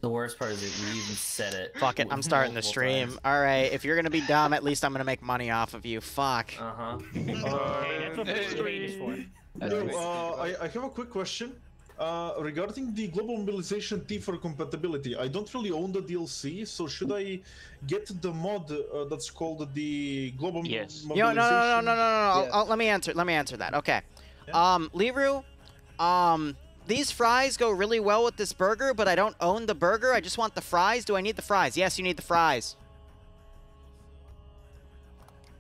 The worst part is that we even said it. Fuck it, I'm starting the stream. Alright, if you're gonna be dumb, at least I'm gonna make money off of you. Fuck. Hey, that's what the stream is for. I have a quick question. Regarding the global mobilization T4 compatibility, I don't really own the DLC, so should I get the mod that's called the global mobilization? No. Let me answer that. Okay. Yeah. Liru, these fries go really well with this burger, but I don't own the burger. I just want the fries. Do I need the fries? Yes, you need the fries.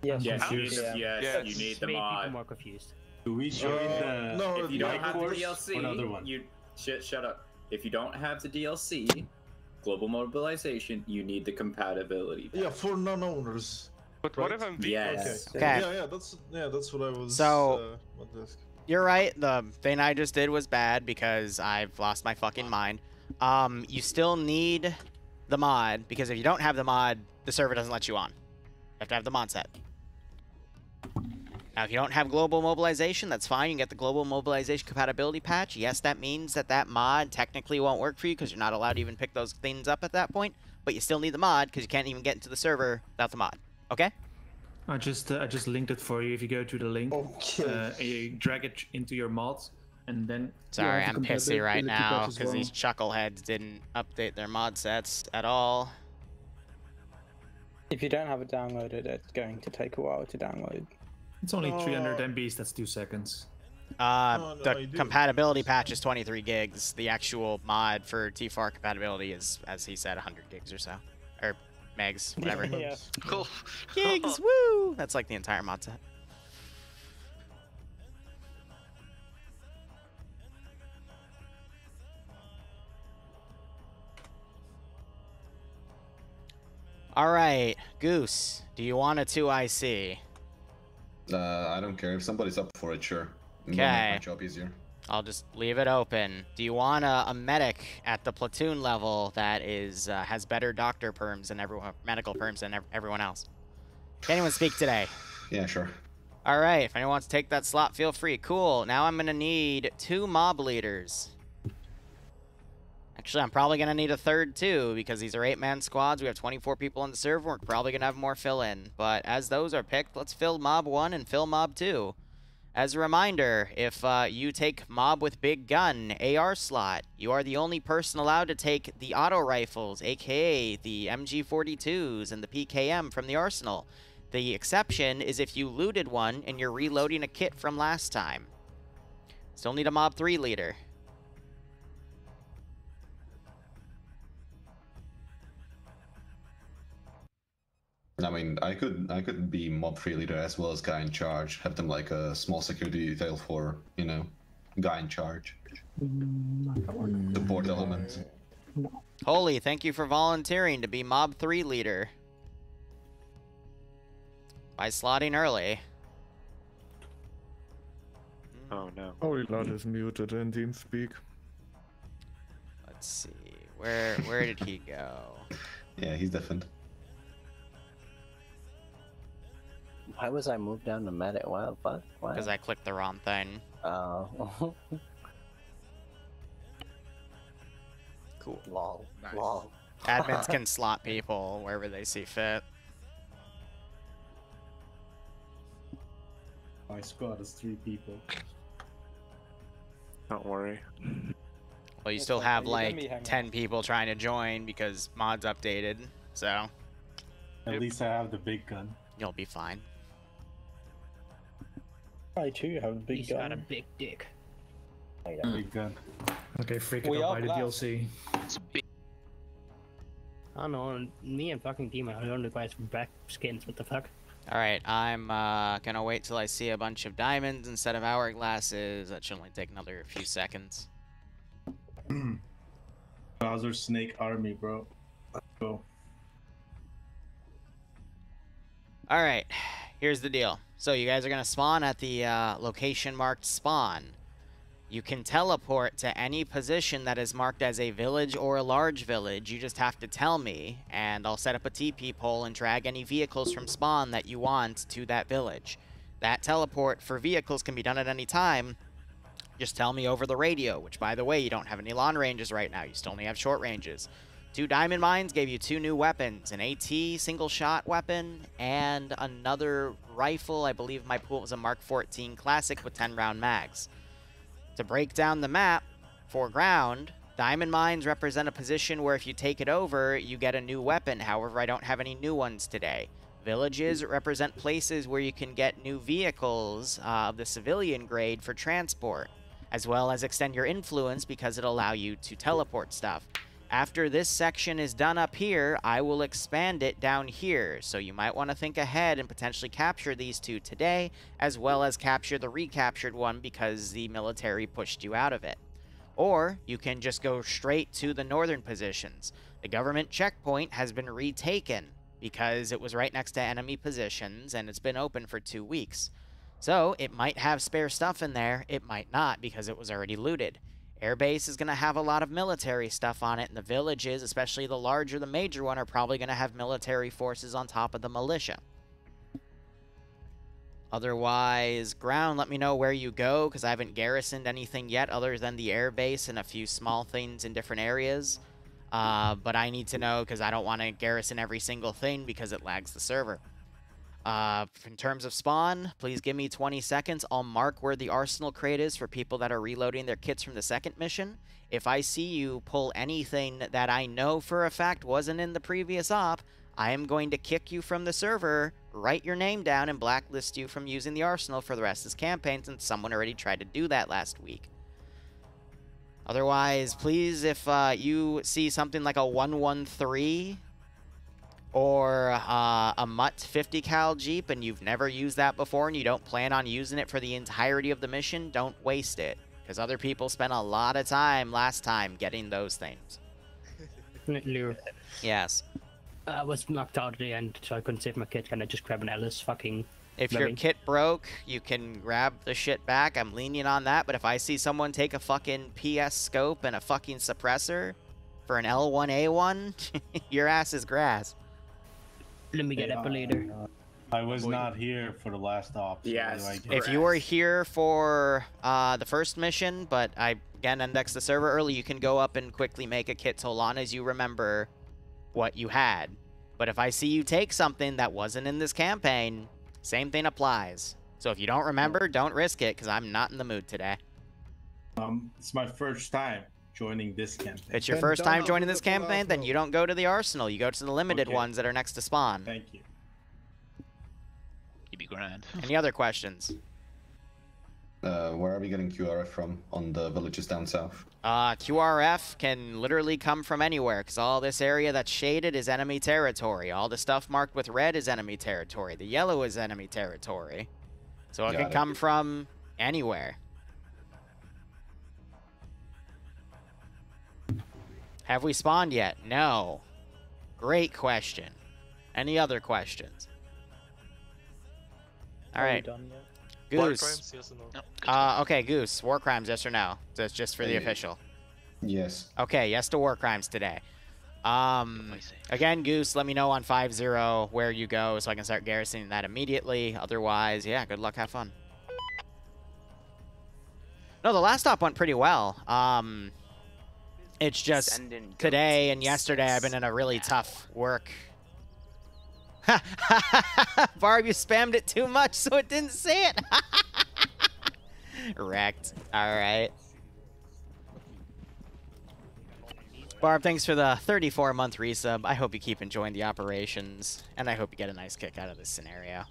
Yes, you need the mod. People more confused. Do we show the? No, if you don't have the DLC, another one. Shut up. If you don't have the DLC, global mobilization, you need the compatibility patch. Yeah, for non-owners. But what if I'm vegan? Yes. Okay. That's what I was. So, you're right. The thing I just did was bad because I've lost my fucking mind. You still need the mod because if you don't have the mod, the server doesn't let you on. You have to have the mod set. Now, if you don't have global mobilization, that's fine. You can get the global mobilization compatibility patch. Yes, that means that that mod technically won't work for you because you're not allowed to even pick those things up at that point. But you still need the mod because you can't even get into the server without the mod. Okay? I just linked it for you. If you go to the link, you drag it into your mods, and then. Sorry, I'm pissy right now because these chuckleheads didn't update their mod sets at all. If you don't have it downloaded, it's going to take a while to download. It's only 300 MBs. That's 2 seconds. The compatibility patch is 23 gigs. The actual mod for T4 compatibility is, as he said, 100 gigs or so, or megs, whatever. Yeah. Cool. Gigs, woo! That's like the entire mod set. All right, Goose, do you want a 2IC? I don't care. If somebody's up for it, sure. Okay. Make my job easier. I'll just leave it open. Do you want a medic at the platoon level that is has better doctor perms and medical perms than everyone else? Can anyone speak today? Yeah, sure. All right. If anyone wants to take that slot, feel free. Cool. Now I'm gonna need 2 mob leaders. Actually, I'm probably gonna need a third too because these are 8-man squads. We have 24 people on the server. We're probably gonna have more fill in. But as those are picked, let's fill mob 1 and fill mob 2. As a reminder, if you take mob with big gun AR slot, you are the only person allowed to take the auto rifles, aka the MG42s and the PKM from the arsenal. The exception is if you looted one and you're reloading a kit from last time. Still need a mob 3 leader. I mean, I could be mob 3 leader as well as guy in charge. Have them like a small security detail for, you know, guy in charge. Support element. Holy, thank you for volunteering to be mob 3 leader. By slotting early. Oh no. Holy Lord is muted in TeamSpeak. Let's see. Where did he go? Yeah, he's different. Why was I moved down to medic? What? Because I clicked the wrong thing. Oh. Cool. Lol. Nice. Lol. Admins can slot people wherever they see fit. My squad is 3 people. Don't worry. Well, you still have like 10 people trying to join because mods updated, so. At least I have the big gun. You'll be fine. I too have a big He's gun. got a big dick. Big gun. Okay, freak it up by the DLC. I don't know, me and fucking Demon are the only guys with back skins, what the fuck? Alright, I'm gonna wait till I see a bunch of diamonds instead of hourglasses. That should only take another few seconds. Bowser Snake Army, bro. Let's go. Alright, here's the deal. So you guys are gonna spawn at the location marked spawn. You can teleport to any position that is marked as a village or a large village. You just have to tell me, and I'll set up a TP pole and drag any vehicles from spawn that you want to that village. That teleport for vehicles can be done at any time. Just tell me over the radio, which, by the way, you don't have any long ranges right now. You still only have short ranges. 2 diamond mines gave you 2 new weapons, an AT single shot weapon, and another rifle. I believe my pool was a Mark 14 Classic with 10 round mags. To break down the map, for ground, diamond mines represent a position where if you take it over, you get a new weapon. However, I don't have any new ones today. Villages represent places where you can get new vehicles of the civilian grade for transport, as well as extend your influence because it'll allow you to teleport stuff. After this section is done up here, I will expand it down here. So you might want to think ahead and potentially capture these 2 today, as well as capture the recaptured one because the military pushed you out of it. Or you can just go straight to the northern positions. The government checkpoint has been retaken because it was right next to enemy positions and it's been open for 2 weeks. So it might have spare stuff in there, it might not because it was already looted. Airbase is going to have a lot of military stuff on it, and the villages, especially the larger, the major one, are probably going to have military forces on top of the militia. Otherwise, ground, let me know where you go, because I haven't garrisoned anything yet other than the airbase and a few small things in different areas. But I need to know, because I don't want to garrison every single thing, because it lags the server. In terms of spawn, please give me 20 seconds. I'll mark where the arsenal crate is for people that are reloading their kits from the second mission. If I see you pull anything that I know for a fact wasn't in the previous op, I am going to kick you from the server, write your name down, and blacklist you from using the arsenal for the rest of this campaign since someone already tried to do that last week. Otherwise, please, if you see something like a 113... or a Mutt 50 cal Jeep and you've never used that before and you don't plan on using it for the entirety of the mission, don't waste it. Because other people spent a lot of time last time getting those things. Liru. Yes. I was knocked out at the end, so I couldn't save my kit. Can I just grab an Ellis fucking... If your kit broke, you can grab the shit back. I'm lenient on that, but if I see someone take a fucking PS scope and a fucking suppressor for an L1A1, your ass is grass. Let me get up a leader. I was not here for the last op. Yes. If you were here for the first mission, but I, again, indexed the server early, you can go up and quickly make a kit so long as you remember what you had. But if I see you take something that wasn't in this campaign, same thing applies. So if you don't remember, don't risk it, because I'm not in the mood today. It's my first time joining this campaign. If it's your first time joining this campaign, then you don't go to the arsenal. You go to the limited ones that are next to spawn. Thank you. You'd be grand. Any other questions? Where are we getting QRF from on the villages down south? QRF can literally come from anywhere, because all this area that's shaded is enemy territory. All the stuff marked with red is enemy territory. The yellow is enemy territory. So it can come from anywhere. Have we spawned yet? No. Great question. Any other questions? All right. Goose. War crimes, yes or no? Okay, Goose. War crimes, yes or no? So it's just for the official. Yes. Okay, yes to war crimes today. Again, Goose, let me know on 5-0 where you go so I can start garrisoning that immediately. Otherwise, yeah, good luck, have fun. No, the last stop went pretty well. It's just today and yesterday I've been in a really tough work. Barb, you spammed it too much so it didn't see it. Wrecked. All right. Barb, thanks for the 34-month resub. I hope you keep enjoying the operations, and I hope you get a nice kick out of this scenario.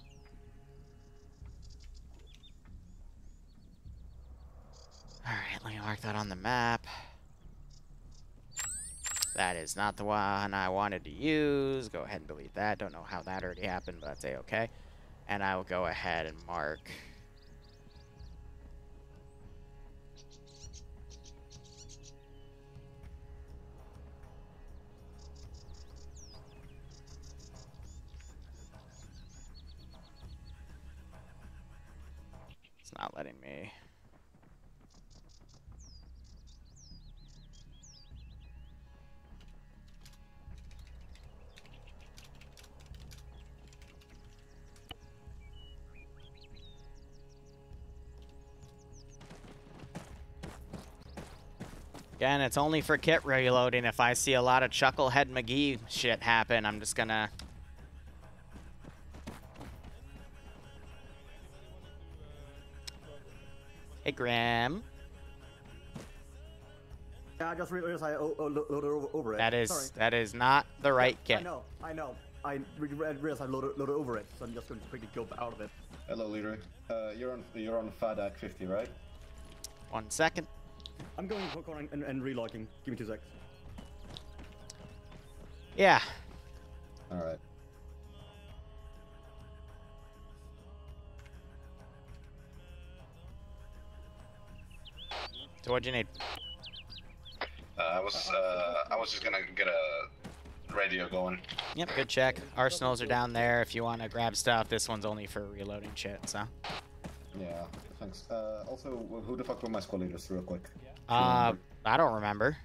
All right, let me mark that on the map. That is not the one I wanted to use. Go ahead and delete that. Don't know how that already happened, but that's A-okay. And I will go ahead and mark. It's not letting me. Again, it's only for kit reloading. If I see a lot of Chucklehead McGee shit happen, I'm just gonna... Hey, Graham. Yeah, I just realized I loaded over it. That is not the right kit. I know. I realized I loaded over it, so I'm just going to quickly go out of it. Hello, Liru. You're on FADAC 50, right? 1 second. I'm going to hook on and relogging. Give me 2 seconds. Yeah. All right. So what'd you need? I was just gonna get a radio going. Yep, good check. Arsenals are down there if you want to grab stuff. This one's only for reloading shit, so. Yeah, thanks. Also, who the fuck were my squad leaders, real quick? I don't remember.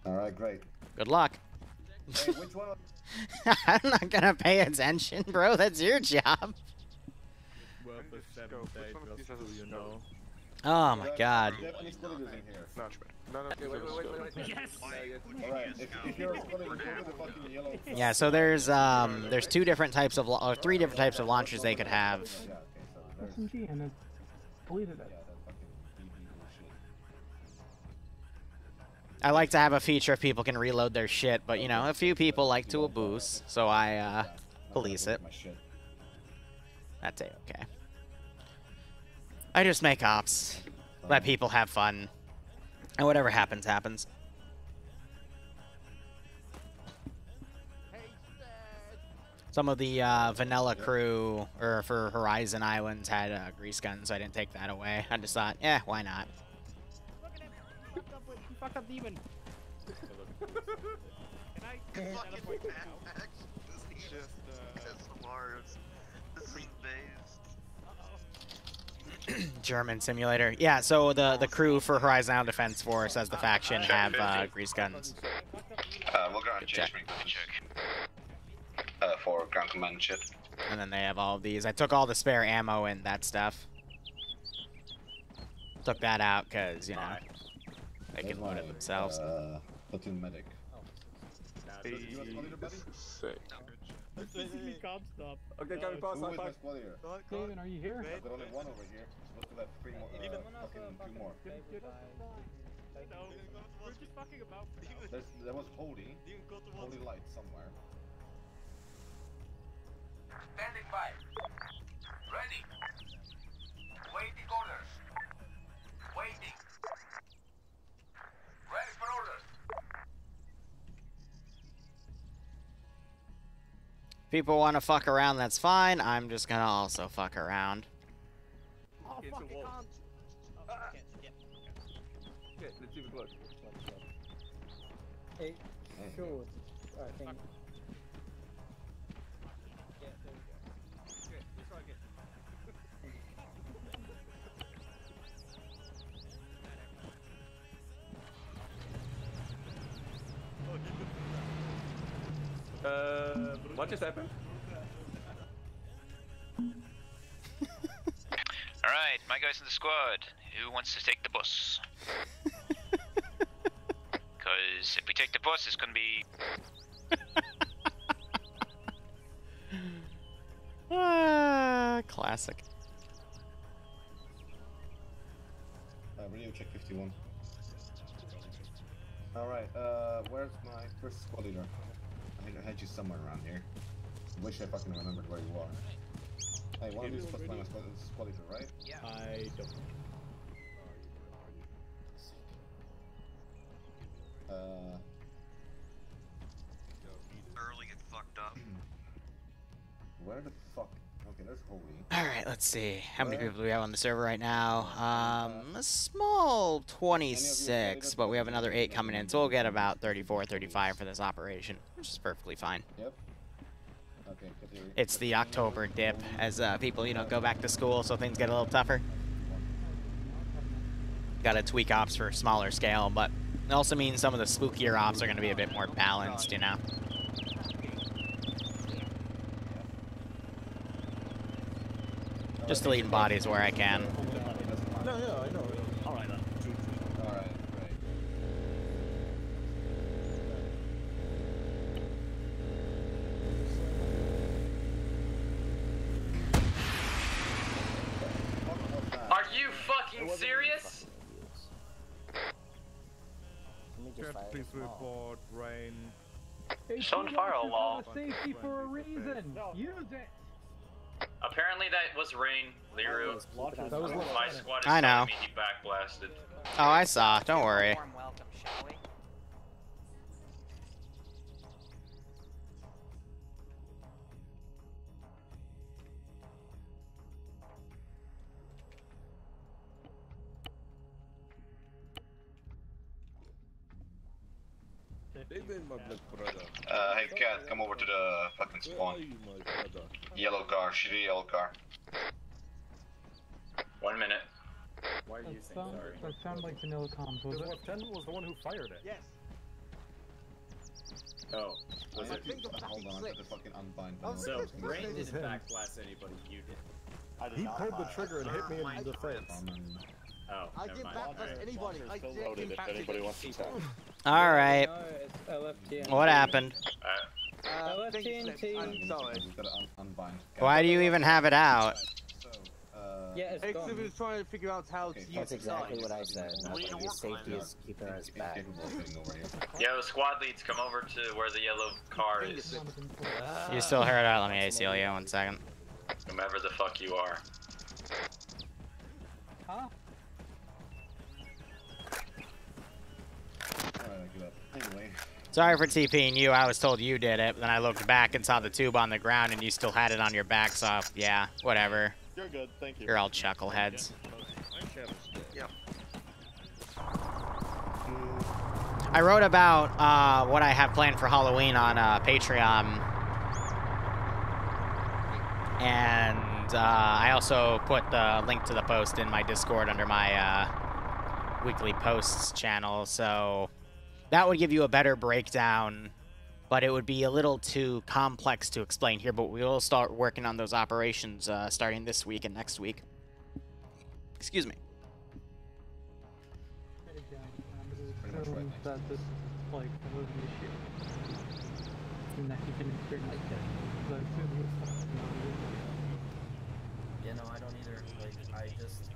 Alright, great. Good luck. Hey, which one? I'm not gonna pay attention, bro. That's your job. Oh my god. Yeah, so there's 2 different types of or 3 different types of launchers they could have. SMG and then deleted it. I like to have a feature if people can reload their shit, but you know, a few people like to abuse, so I police it. That's A-okay. I just make ops, let people have fun, and whatever happens, happens. Some of the vanilla crew, or for Horizon Islands, had grease guns, so I didn't take that away. I just thought, yeah, why not? Fuck up demon. Can I fucking Max? This is just Mars. This is base. German simulator. Yeah, so the crew for Horizon Island Defense Force as the faction have grease guns. We'll go and check. For ground command and shit. And then they have all of these. I took all the spare ammo and that stuff. Took that out because, you know, they can load it themselves. Platoon medic. Sick. Basically can't stop. Okay, can we pass that back? David, are you here? I've got only one over here. Supposed to have 3 more, fucking 2 more. No, we're just fucking about. There was Holy light somewhere. Standing by. Ready. Waiting orders. Waiting. Ready for orders. People want to fuck around, that's fine. I'm just gonna also fuck around. Oh, fuck, I can't. Okay, let's see if it works. Hey, sure. I think. Yeah, there we go. Good, let's try again. What just happened? Alright, my guys in the squad. Who wants to take the bus? Because if we take the bus, it's gonna be... Classic. Radio check 51. Alright, where's my first squad leader? I had you somewhere around here. Wish I fucking remembered where you are. Hey, one of you is supposed to be my squad leader, right? Yeah. I don't. Early get fucked up. Where the fuck? Okay, there's Holy. Alright, let's see. How many people do we have on the server right now? A small 26, but we have another 8 coming in, so we'll get about 34, 35 for this operation, which is perfectly fine. Yep. Okay, it's the October dip as people, you know, go back to school, so things get a little tougher. Gotta tweak ops for smaller scale, but it also means some of the spookier ops are gonna be a bit more balanced, you know. Just deleting bodies where I can. No, yeah, I know. Alright then. Alright, great. fucking serious? Please report rain. Showing firewall. Safety for a reason. Use it. Apparently that was rain, Liru. My squad is I know. telling me he backblasted. Oh, I saw. Don't worry. Welcome, shall we? Hey Cat, come over to the fucking spawn. Yellow car, shitty yellow car. 1 minute. Why are you saying sorry? That sounded like vanilla comms, was it? 10 was the one who fired it. Yes. Oh, was it? Hold on, I have to fucking unbind. So, Rain didn't backblast anybody, you did. He pulled the trigger and hit me in the face. Oh, I never didn't mind. backblast anybody. I did. Loaded if anybody wants to talk. All right. What happened? I'm sorry. We've got to unbind. Why do you even have it out? Yeah, it's Exif is trying to figure out how to use That's the exactly size. what I said. Your safety is keeping us back. Yo, squad leads, come over to where the yellow car is. You still heard out? Let me ACL you 1 second. Whomever the fuck you are. Huh? Anyway. Sorry for TPing you. I was told you did it, but then I looked back and saw the tube on the ground, and you still had it on your back. So yeah, whatever. You're good, thank you. You're all chuckleheads. Yep. I wrote about what I have planned for Halloween on Patreon, and I also put the link to the post in my Discord under my weekly posts channel. So that would give you a better breakdown, but it would be a little too complex to explain here. But we will start working on those operations starting this week and next week. Excuse me. That this, like, was an issue. And that he can experience it. But Yeah, no, I don't either. Like,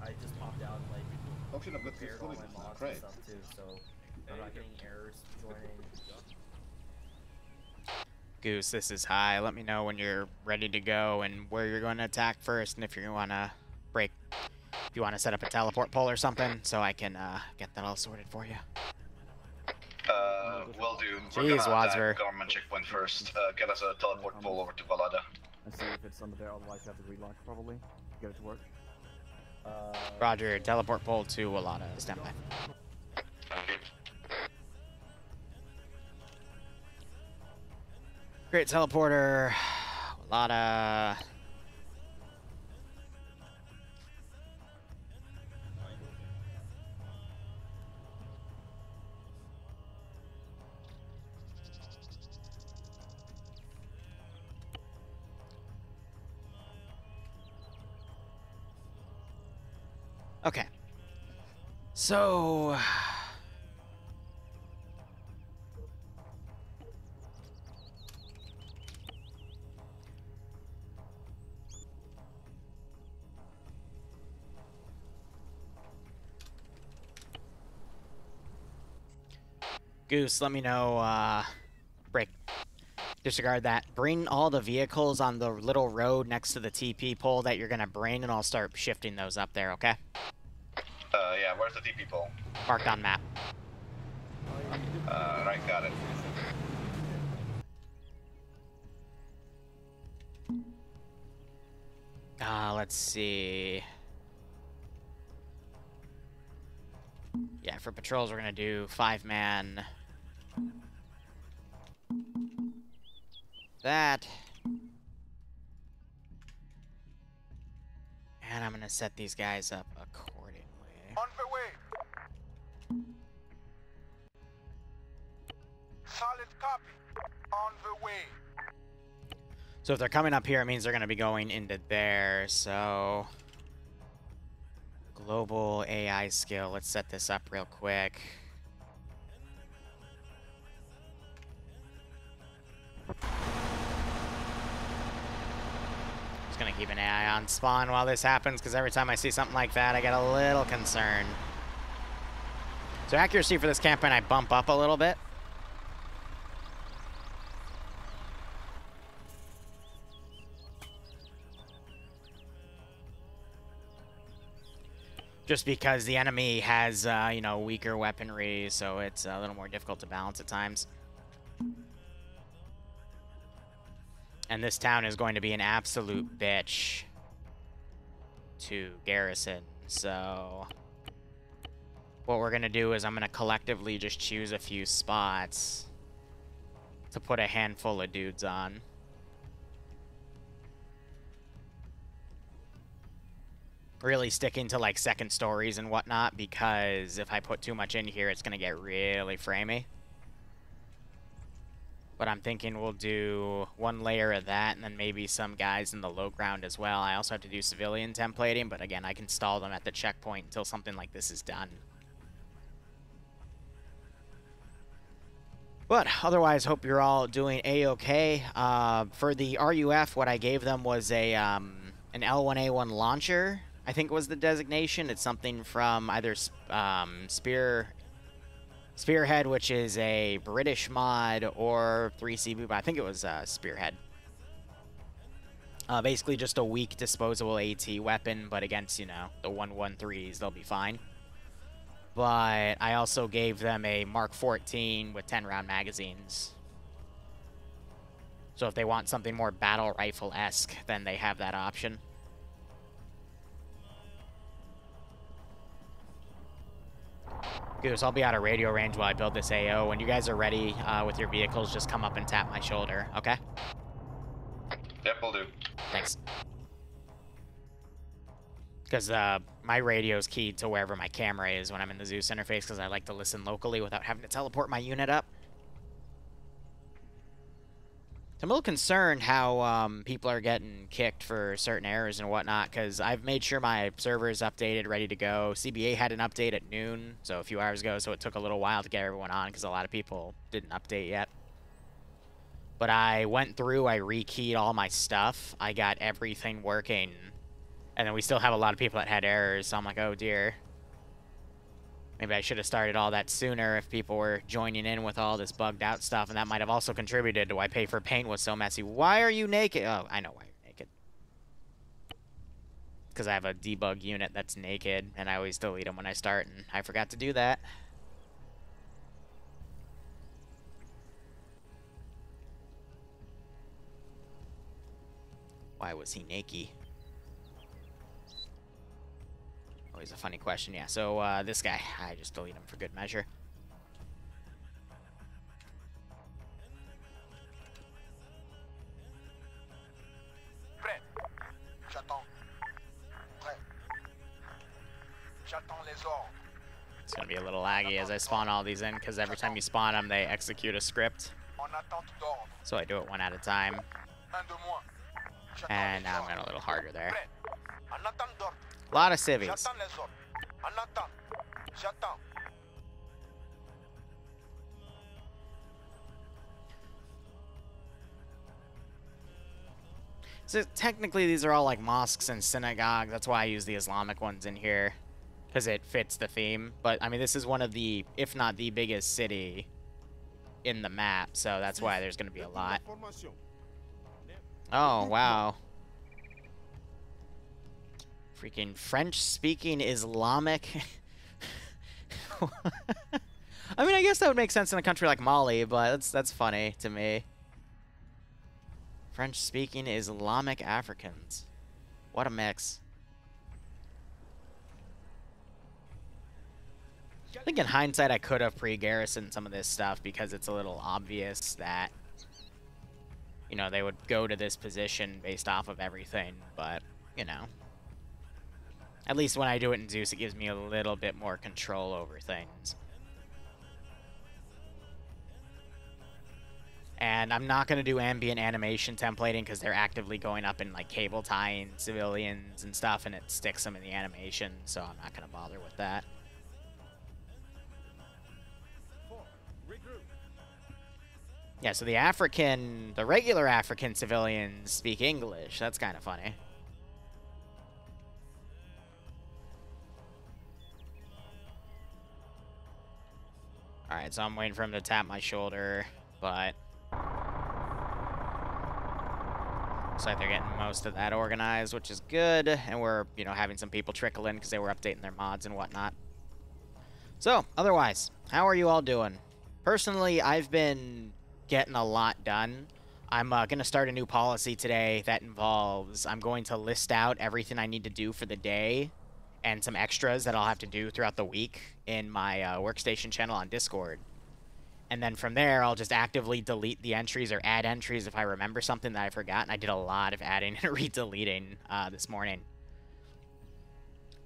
I just popped out, like, Oh shit, I've got prepared all my mods and stuff too, so I'm not getting errors joining. Goose, this is high. Let me know when you're ready to go and where you're going to attack first, and if you want to break, if you want to set up a teleport pole or something, so I can get that all sorted for you. Will do. Jeez, We're gonna Wadsworth. attack government checkpoint first. Get us a teleport pole over to Valada. And see if it's under there, otherwise you have to relaunch probably. Get it to work. Roger, teleport pole to Walada. Stand by. Great teleporter. Walada. Okay. So... Goose, let me know, break. Disregard that. Bring all the vehicles on the little road next to the TP pole that you're gonna bring, and I'll start shifting those up there, okay? Yeah, where's the TP pole? Marked on map. Right, got it. Let's see. Yeah, for patrols, we're gonna do 5-man. That. And I'm gonna set these guys up accordingly. On the way. Solid copy. On the way. So if they're coming up here, it means they're gonna be going into there, so... Global AI skill, let's set this up real quick. Just gonna keep an eye on spawn while this happens, because every time I see something like that, I get a little concerned. So accuracy for this campaign, I bump up a little bit. Just because the enemy has, you know, weaker weaponry, so it's a little more difficult to balance at times. And this town is going to be an absolute bitch to garrison, so what we're going to do is I'm going to collectively just choose a few spots to put a handful of dudes on. Really sticking to like second stories and whatnot, because if I put too much in here, it's gonna get really framey. But I'm thinking we'll do one layer of that and then maybe some guys in the low ground as well. I also have to do civilian templating, but again, I can stall them at the checkpoint until something like this is done. But otherwise, hope you're all doing a-okay. For the RUF, what I gave them was a an L1A1 launcher, I think was the designation. It's something from either Spearhead, which is a British mod, or 3CB, but I think it was Spearhead. Basically just a weak disposable AT weapon, but against, you know, the 113s, they'll be fine. But I also gave them a Mark 14 with 10-round magazines. So if they want something more battle rifle-esque, then they have that option. Goose, I'll be out of radio range while I build this AO. When you guys are ready with your vehicles, just come up and tap my shoulder, okay? Yep, will do. Thanks. Because my radio is keyed to wherever my camera is when I'm in the Zeus interface, because I like to listen locally without having to teleport my unit up. I'm a little concerned how people are getting kicked for certain errors and whatnot, because I've made sure my server is updated, ready to go. CBA had an update at noon, so a few hours ago, so it took a little while to get everyone on, because a lot of people didn't update yet. But I went through, I rekeyed all my stuff, I got everything working, and then we still have a lot of people that had errors, so I'm like, oh dear. Maybe I should have started all that sooner if people were joining in with all this bugged out stuff, and that might have also contributed to why Pay for Paint was so messy. Why are you naked? Oh, I know why you're naked. Because I have a debug unit that's naked, and I always delete them when I start, and I forgot to do that. Why was he naked? Always a funny question, yeah. So, this guy, I just delete him for good measure. It's gonna be a little laggy as I spawn all these in, because every time you spawn them, they execute a script. So I do it one at a time. And now I'm going a little harder there. A lot of civvies. So technically these are all like mosques and synagogues. That's why I use the Islamic ones in here, because it fits the theme. But I mean, this is one of the, if not the biggest city in the map, so that's why there's going to be a lot. Oh, wow. Freaking French-speaking Islamic. I mean, I guess that would make sense in a country like Mali, but that's funny to me. French-speaking Islamic Africans. What a mix. I think in hindsight I could have pre-garrisoned some of this stuff because it's a little obvious that, you know, they would go to this position based off of everything, but, you know. At least when I do it in Zeus, it gives me a little bit more control over things. And I'm not going to do ambient animation templating because they're actively going up and like cable tying civilians and stuff, and it sticks them in the animation, so I'm not going to bother with that. Yeah, so the regular African civilians speak English. That's kind of funny. Alright, so I'm waiting for him to tap my shoulder, but looks like they're getting most of that organized, which is good, and we're, you know, having some people trickle in because they were updating their mods and whatnot. So, otherwise, how are you all doing? Personally, I've been getting a lot done. I'm going to start a new policy today that involves I'm going to list out everything I need to do for the day and some extras that I'll have to do throughout the week in my workstation channel on Discord. And then from there, I'll just actively delete the entries or add entries if I remember something that I forgot. And I did a lot of adding and re-deleting this morning.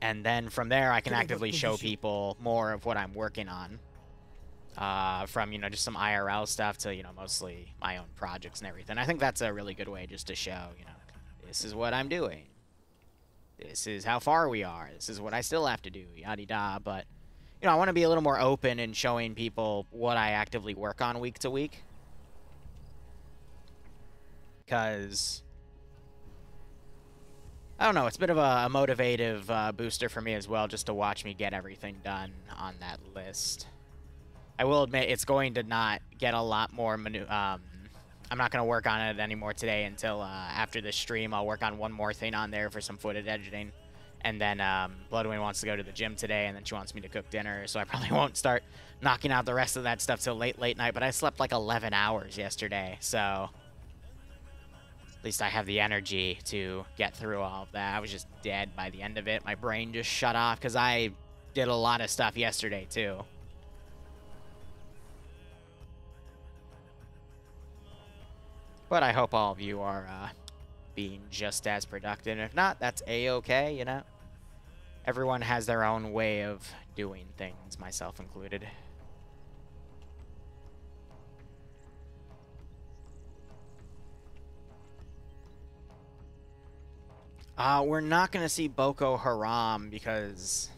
And then from there, I can actively show people more of what I'm working on. From, you know, just some IRL stuff to, you know, mostly my own projects and everything. I think that's a really good way just to show, you know, this is what I'm doing. This is how far we are. This is what I still have to do, yada-da. But, you know, I want to be a little more open in showing people what I actively work on week to week. Because, I don't know, it's a bit of a motivative booster for me as well, just to watch me get everything done on that list. I will admit it's going to not get a lot more I'm not going to work on it anymore today until after the stream. I'll work on one more thing on there for some footage editing. And then Bloodwing wants to go to the gym today, and then she wants me to cook dinner, so I probably won't start knocking out the rest of that stuff till late night. But I slept like 11 hours yesterday, so at least I have the energy to get through all of that. I was just dead by the end of it. My brain just shut off because I did a lot of stuff yesterday, too. But I hope all of you are being just as productive. If not, that's A-okay, you know? Everyone has their own way of doing things, myself included. We're not going to see Boko Haram because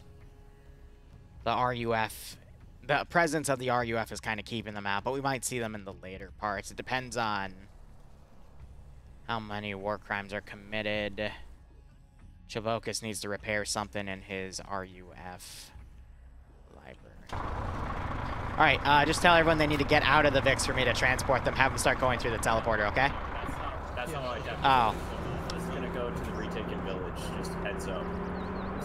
the RUF... The presence of the RUF is kind of keeping them out, but we might see them in the later parts. It depends on how many war crimes are committed. Chavokas needs to repair something in his RUF library. Alright, just tell everyone they need to get out of the VIX for me to transport them. Have them start going through the teleporter, okay? That's not what I did. Oh. It's gonna go to the retaken village, just heads up.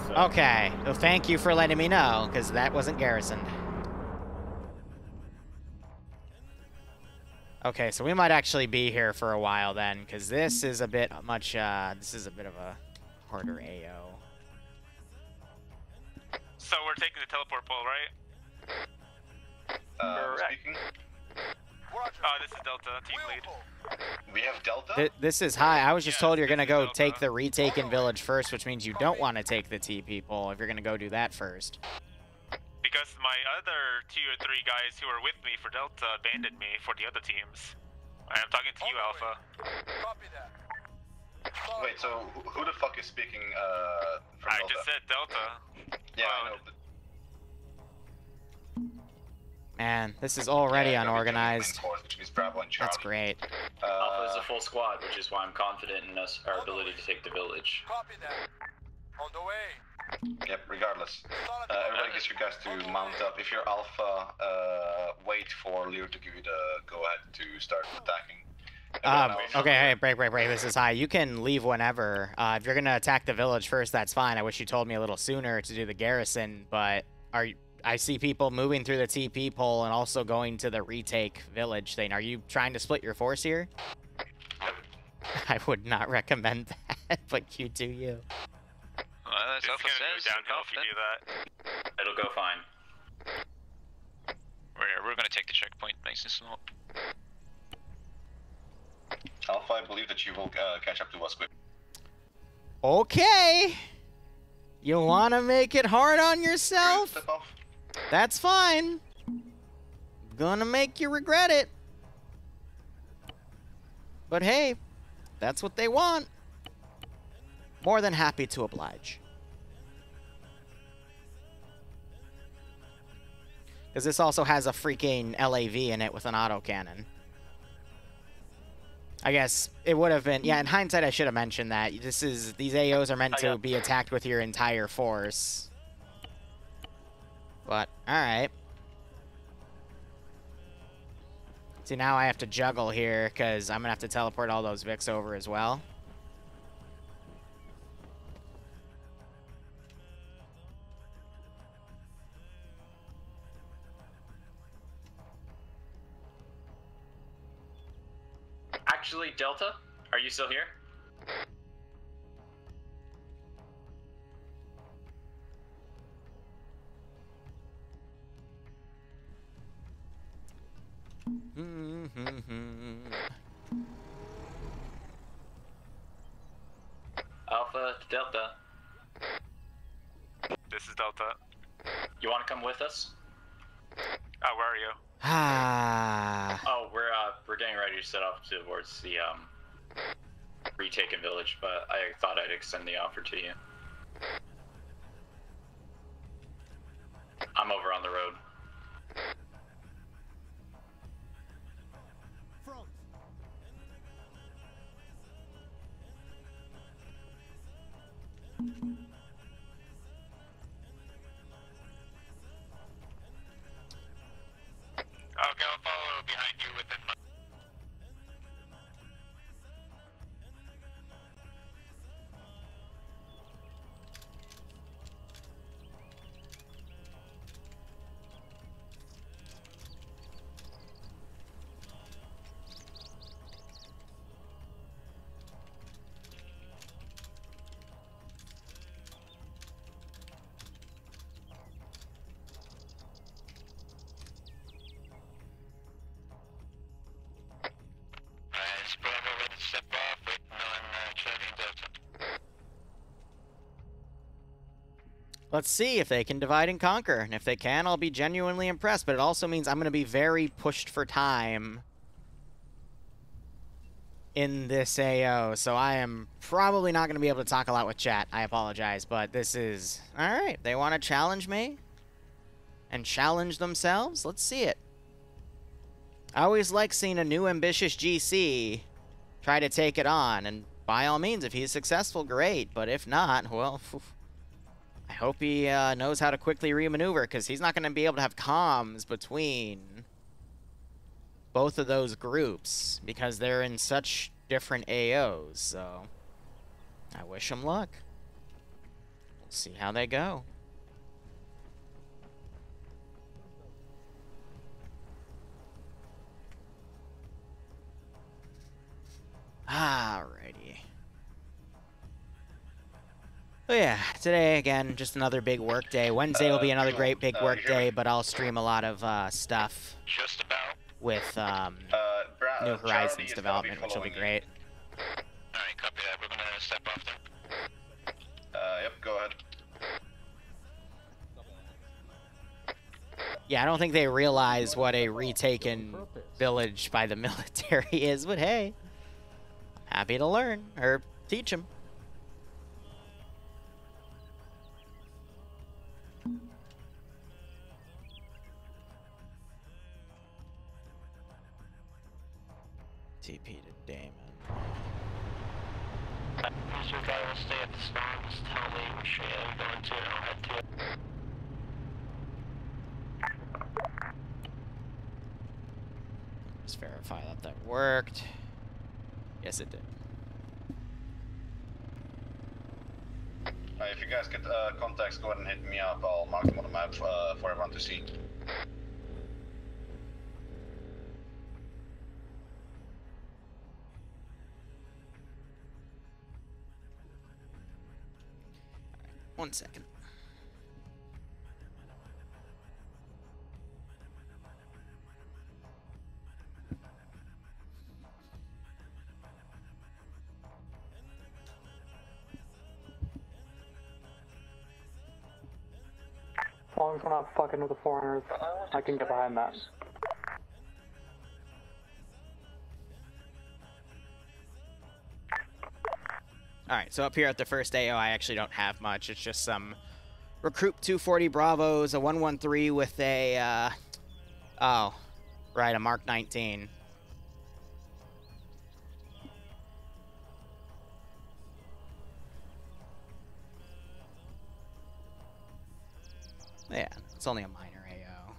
So. Okay. Well, thank you for letting me know, because that wasn't garrisoned. Okay, so we might actually be here for a while then, because this is a bit much, this is a bit of a harder AO. So we're taking the teleport pole, right? Speaking. This is Delta, team lead. We have Delta? This is high. I was just told you're going to go take the retaken village first, which means you don't want to take the TP pole if you're going to go do that first. Because my other 2 or 3 guys who were with me for Delta abandoned me for the other teams. I am talking to you, Alpha. Copy that. Wait, so who the fuck is speaking from I Delta? just said Delta. Yeah, I know. Man, this is already unorganized. Which means Bravo and Charlie. That's great. Alpha is a full squad, which is why I'm confident in us, our ability to take the village. Copy that. On the way. Yep, regardless. Everybody gets your guys to mount up. If you're Alpha, wait for Liru to give you the go-ahead to start attacking. Okay, hey, break. This is high. You can leave whenever. If you're going to attack the village first, that's fine. I wish you told me a little sooner to do the garrison, but I see people moving through the TP pole and also going to the retake village thing. Are you trying to split your force here? I would not recommend that, but you do you. It's gonna go downhill if you do that. It'll go fine. We're gonna take the checkpoint nice and small. Alpha, I believe that you will catch up to us quick. Okay. You want to make it hard on yourself? That's fine. Gonna make you regret it. But hey, that's what they want. More than happy to oblige. Because this also has a freaking LAV in it with an autocannon. I guess it would have been... Yeah, in hindsight, I should have mentioned that. These AOs are meant to be attacked with your entire force. But, alright. See, now I have to juggle here, because I'm going to have to teleport all those Vics over as well. Actually, Delta, are you still here? Alpha to Delta. This is Delta. You want to come with us? Oh, where are you? Oh, we're getting ready to set off towards the retaken village, but I thought I'd extend the offer to you. I'm over on the road. Okay, I'll follow behind you within my... Let's see if they can divide and conquer. And if they can, I'll be genuinely impressed. But it also means I'm going to be very pushed for time in this AO. So I am probably not going to be able to talk a lot with chat. I apologize. But this is... Alright, they want to challenge me and challenge themselves. Let's see it. I always like seeing a new ambitious GC try to take it on. And by all means, if he's successful, great. But if not, well... I hope he knows how to quickly remaneuver, because he's not going to be able to have comms between both of those groups, because they're in such different AOs, so I wish him luck. We'll see how they go. Alrighty. But yeah, today, again, just another big work day. Wednesday will be another great big work day, but I'll stream a lot of stuff with New Horizons development, which will be great. Alright, copy that. We're gonna step off then. Yep, go ahead. Yeah, I don't think they realize what a retaken village by the military is, but hey, happy to learn, or teach them. TP to Damon. Mr. Guy will stay at the spawn. Just tell me which way I'm going to, and I'll head to it. Let's verify that that worked. Yes, it did. If you guys get contacts, go ahead and hit me up. I'll mark them on the map for everyone to see. One second. As long as we're not fucking with the foreigners, I can get behind that. Alright, so up here at the first AO, I actually don't have much. It's just some Recruit 240 Bravos, a 113 with a, oh, right, a Mark 19. Yeah, it's only a minor AO.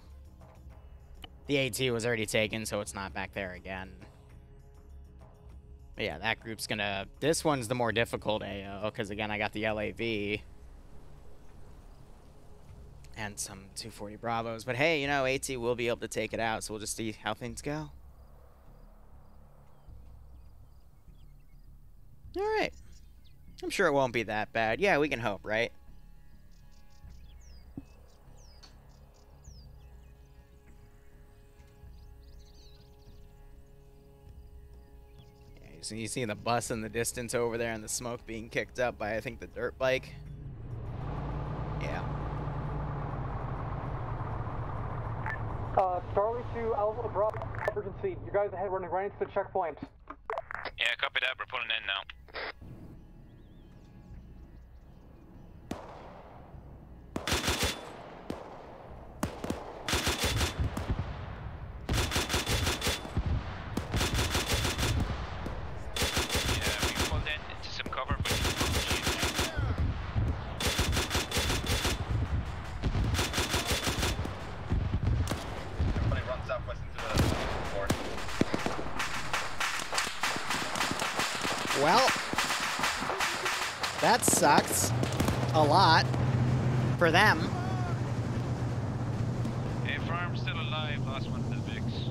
The AT was already taken, so it's not back there again. But yeah, that group's gonna... This one's the more difficult AO, because again, I got the LAV. And some 240 Bravos. But hey, you know, AT will be able to take it out, so we'll just see how things go. Alright. I'm sure it won't be that bad. Yeah, we can hope, right? Yeah, you see the bus in the distance over there and the smoke being kicked up by, I think, the dirt bike. Yeah. Charlie to Alpha Bravo, emergency. You guys ahead running right into the checkpoint. Yeah, copy that. We're pulling in now. Yeah, we pulled in into some cover, but everybody run southwest into the port. Well, that sucks a lot for them. hey, Farm's still alive. Lost one of the Vics.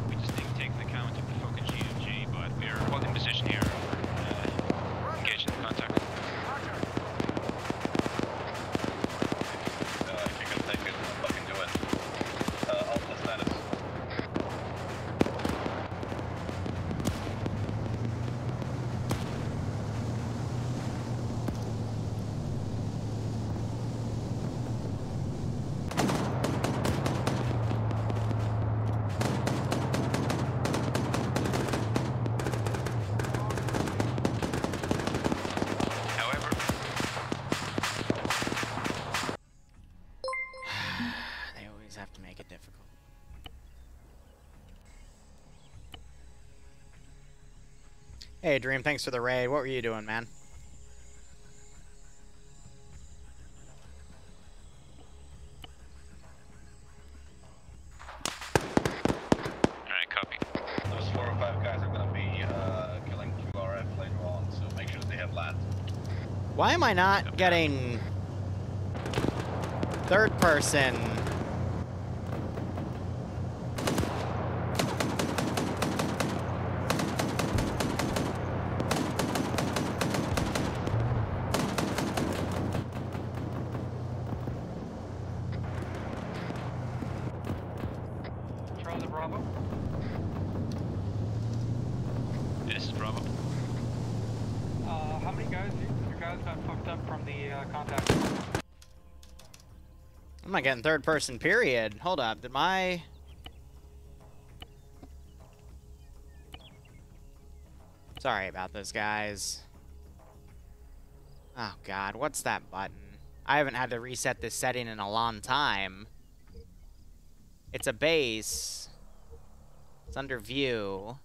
We just need to take the count of the fucking GMG, but we're holding position here. Engaging the contact. If you can take it, fucking do it. Alpha status. However, They always have to make it difficult. Hey, Dream, thanks for the raid. What were you doing, man? alright, copy. Those 4 or 5 guys are gonna be killing QRF later on, so make sure they have land. Why am I not getting third person? Charlie Bravo. Yeah, this is Bravo. How many guys? You guys got fucked up from the contact? I'm not getting third person, period. Hold up, did my... Sorry about this, guys. Oh god, what's that button? I haven't had to reset this setting in a long time. It's a base. It's under view.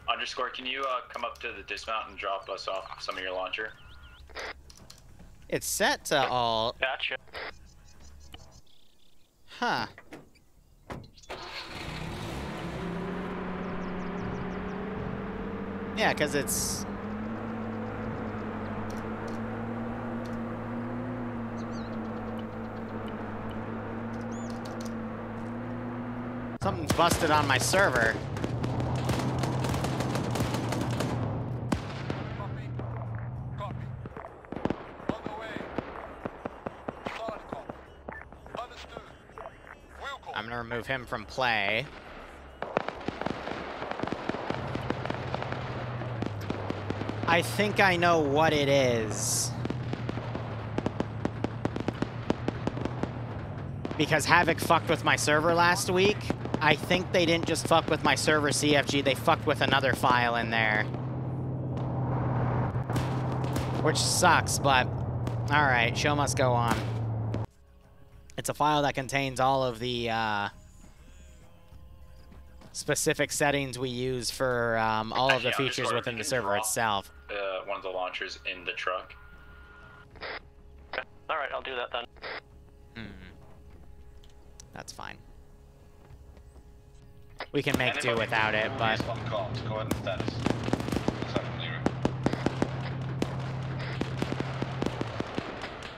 Underscore, can you come up to the dismount and drop us off some of your launcher? It's set to all... Gotcha. Huh. Yeah, because it's... Something's busted on my server. I'm gonna remove him from play. I think I know what it is. Because Havoc fucked with my server last week. I think they didn't just fuck with my server CFG, they fucked with another file in there. Which sucks, but alright, show must go on. It's a file that contains all of the specific settings we use for all of the features within the server itself. One of the launchers in the truck. Alright, I'll do that then. That's fine. We can make do without it, but... Go ahead and status.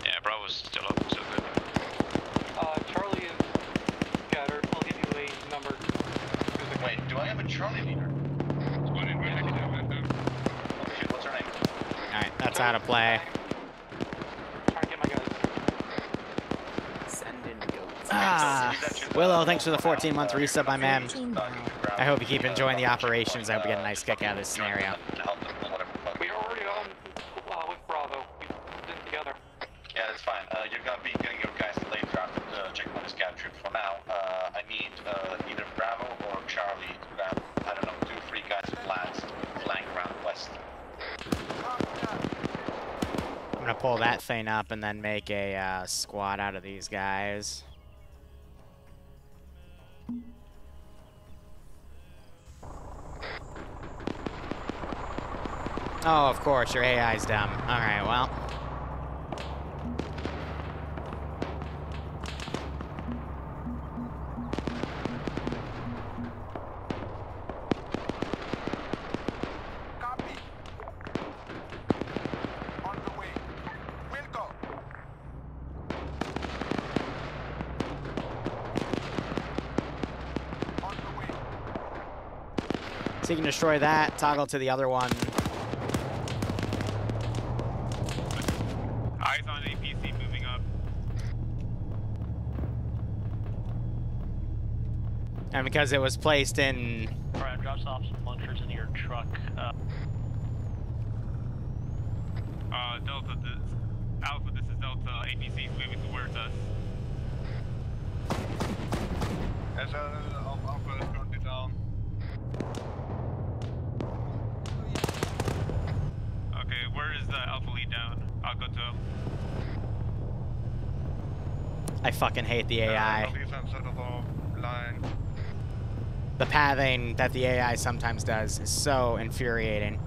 Yeah, Bravo's still up, so good. Charlie is scattered. I'll give you a number. Wait, do I have a Charlie leader? Oh shit, what's her name? Alright, that's out of play. Trying to get my guys. Send in goats. Willow, thanks for the 14-month resub, my man. I hope you keep enjoying the operations. I hope you get a nice kick out of this scenario. We are already on with Bravo. We've been together. Yeah, that's fine. You're gonna be getting your guys later after the checkpoint is captured. For now, I need either Bravo or Charlie to grab, I don't know, 2-3 guys with lads flying around west. I'm gonna pull that thing up and then make a squad out of these guys. Oh, of course, your AI's dumb. Alright, well. Copy. On the way. We'll go. On the way. So you can destroy that, toggle to the other one. Eyes on APC moving up. And because it was placed in... Alright, drops off some launchers into your truck. Delta, Alpha, this is Delta. APC is moving towards us. Alpha is currently down. Okay, where is the Alpha lead down? I'll go to him. I fucking hate the AI. The pathing that the AI sometimes does is so infuriating.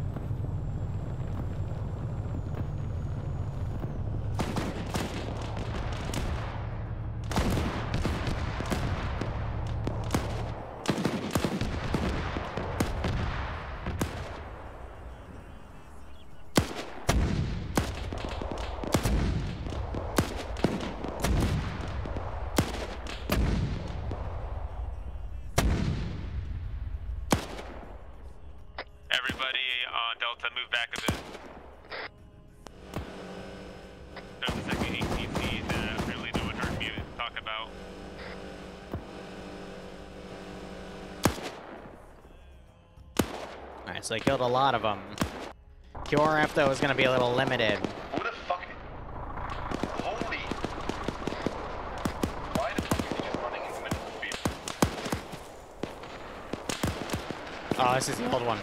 Delta, move back a bit. There's a second ATC that really no one heard me talk about. Alright, so I killed a lot of them. QRF, though, is going to be a little limited. Who the fuck? Holy! Why the fuck is he just running in the middle of the field? Oh, this is the old one.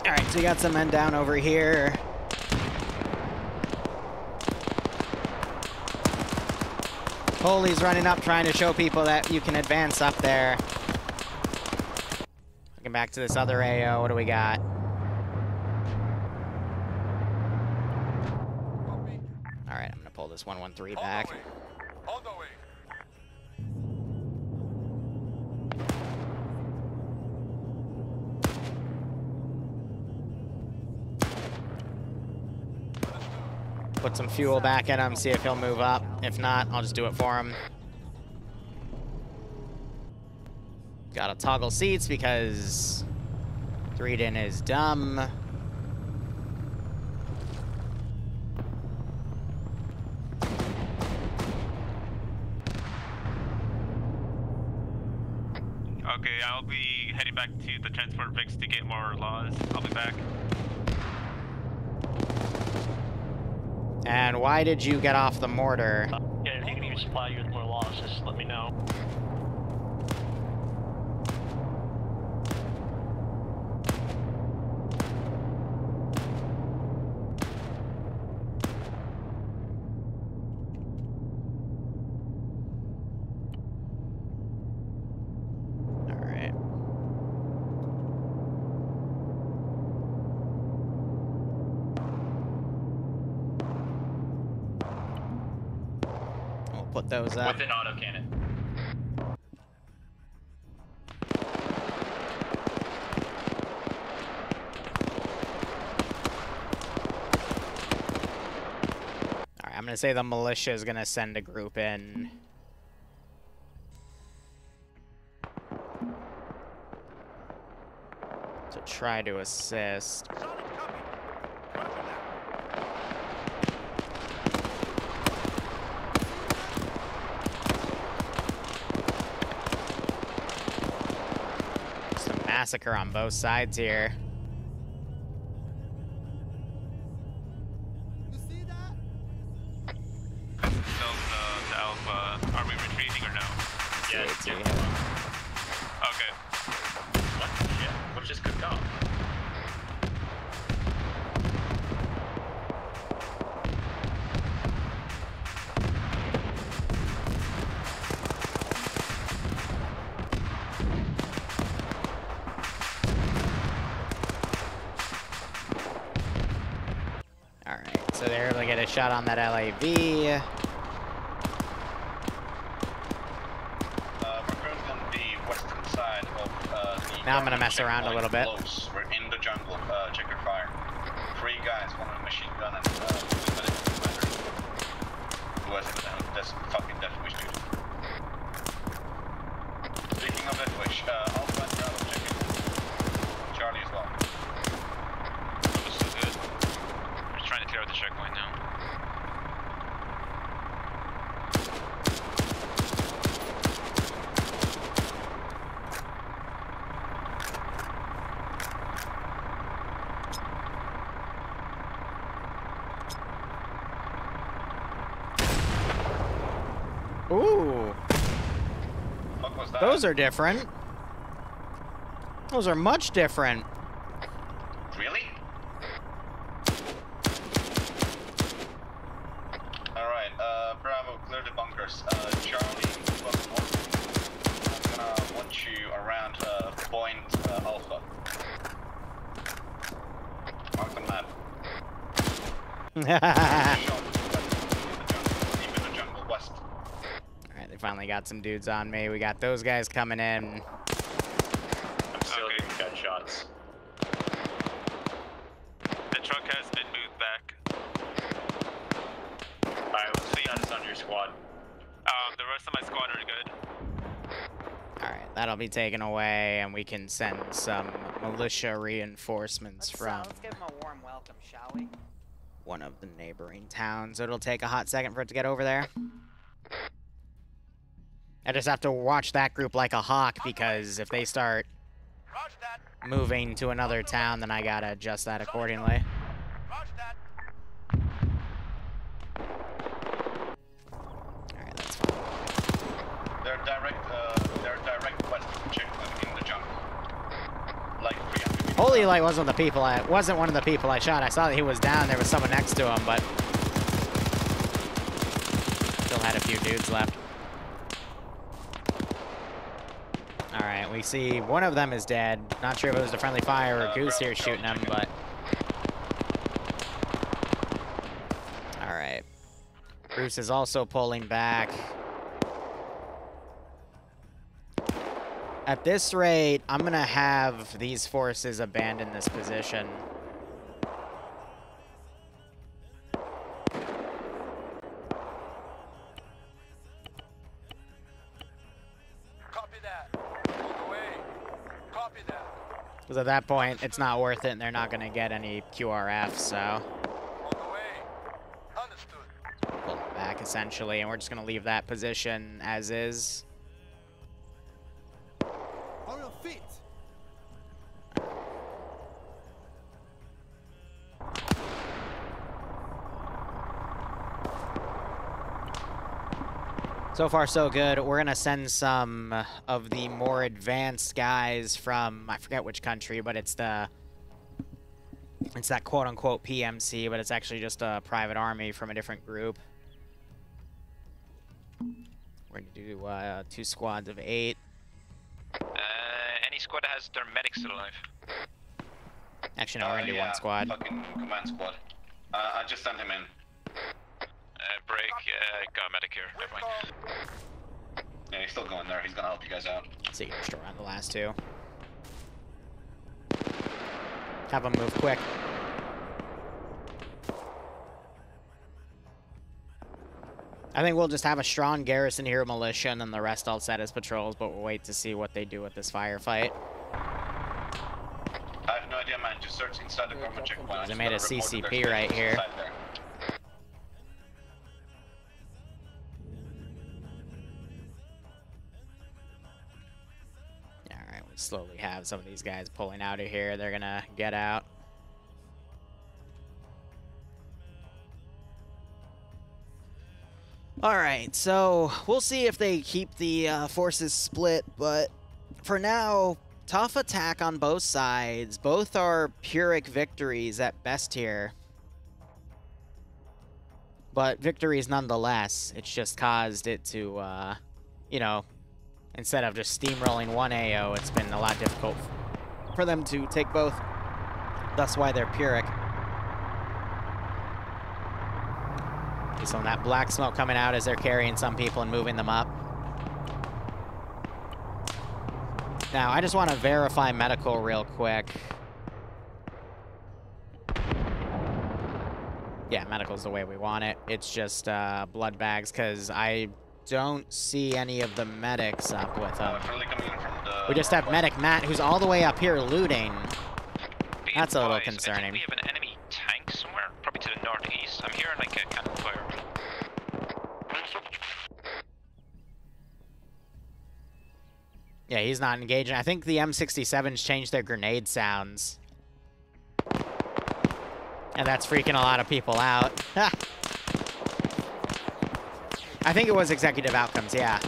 Alright, so you got some men down over here. Holy's running up trying to show people that you can advance up there. Looking back to this other AO, what do we got? Alright, I'm gonna pull this 113 back. On the way. Put some fuel back in him, see if he'll move up. If not, I'll just do it for him. Gotta toggle seats because Reading is dumb. Okay, I'll be heading back to the transport fix to get more laws. I'll be back. And why did you get off the mortar? Yeah, if you can even supply you with more losses, let me know. Put those up. With an autocannon. Alright, I'm gonna say the militia is gonna send a group in. To try to assist. Massacre on both sides here. The Alpha, are we retreating or no? Yeah, it's Okay. What? Yeah, what just cooked off? So they're able to get a shot on that LAV. We're currently on the western side of the... Now I'm gonna mess around a little bit. Close. We're in the jungle. Check your fire. 3 guys, one with a machine gun and who has this fucking death wish, dude. Speaking of death wish, Alpha and Bravo check it. Charlie as well. This is good. We're just trying to clear out the checkpoint now. Ooh. What was that? Those are different. Those are much different. Really? Alright, Bravo, clear the bunkers. Charlie, fuck north. I'm gonna want you around point Alpha. Mark the map. Alright, they finally got some dudes on me. We got those guys coming in. I'm still getting gunshots. The truck has been moved back. Alright, Leon is on your squad. The rest of my squad are good. Alright, that'll be taken away, and we can send some militia reinforcements from Let's give them a warm welcome, shall we? one of the neighboring towns. It'll take a hot second for it to get over there. I just have to watch that group like a hawk, because if they start moving to another town, then I gotta adjust that accordingly. Alright, that's fine. They're direct west of checkpoint in the jungle. Like 300 meters. Holy Light wasn't one of the people I shot. I saw that he was down. There was someone next to him, but still had a few dudes left. Alright, we see one of them is dead. Not sure if it was a friendly fire or Goose here shooting him, but... Alright. Bruce is also pulling back. At this rate, I'm gonna have these forces abandon this position. Because at that point, it's not worth it, and they're not going to get any QRF, so... Pull it back, essentially, and we're just going to leave that position as is. On your feet. So far, so good. We're gonna send some of the more advanced guys from, I forget which country, but it's that quote-unquote PMC, but it's actually just a private army from a different group. We're gonna do 2 squads of 8. Any squad that has their medic still alive? Actually, no, we're gonna do 1 squad. Fucking command squad. I just sent him in. Break, got medic here, never mind. Yeah, he's still going there. He's gonna help you guys out. So you can destroy on the last 2. Have them move quick. I think we'll just have a strong garrison here, militia, and then the rest I'll set as patrols, but we'll wait to see what they do with this firefight. I have no idea, man. Just search inside the government checkpoint. They made a CCP right here. Alright, we slowly have some of these guys pulling out of here. They're gonna get out. Alright, so we'll see if they keep the forces split, but for now, tough attack on both sides. Both are Pyrrhic victories at best here. But victories nonetheless. It's just caused it to, you know, instead of just steamrolling one AO, it's been a lot difficult for them to take both. That's why they're Pyrrhic. So that black smoke coming out as they're carrying some people and moving them up. Now, I just want to verify medical real quick. Yeah, medical's the way we want it. It's just blood bags, because I don't see any of the medics up with them. We just have medic Matt, who's all the way up here looting. That's a little concerning. I think we have an enemy tank somewhere, probably to the northeast. I'm hearing like a cannon fire. Yeah, he's not engaging. I think the M67s changed their grenade sounds. And that's freaking a lot of people out. I think it was executive outcomes, yeah.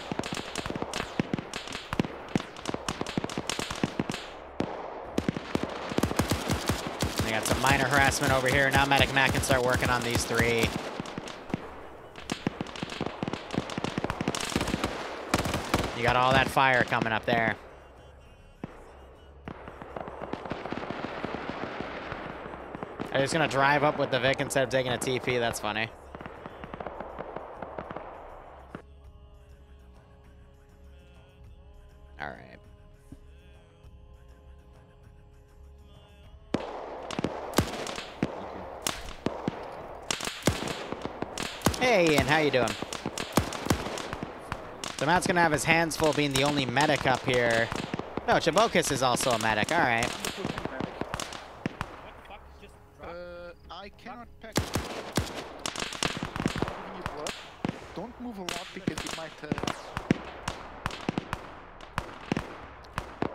We got some minor harassment over here. Now Medic Mac can start working on these 3. You got all that fire coming up there. I'm just gonna drive up with the Vic instead of taking a TP. That's funny. All right. Hey, Ian, how you doing? So Matt's gonna have his hands full being the only medic up here. No, Chabokus is also a medic. All right. I cannot pack. Don't move a lot because you might.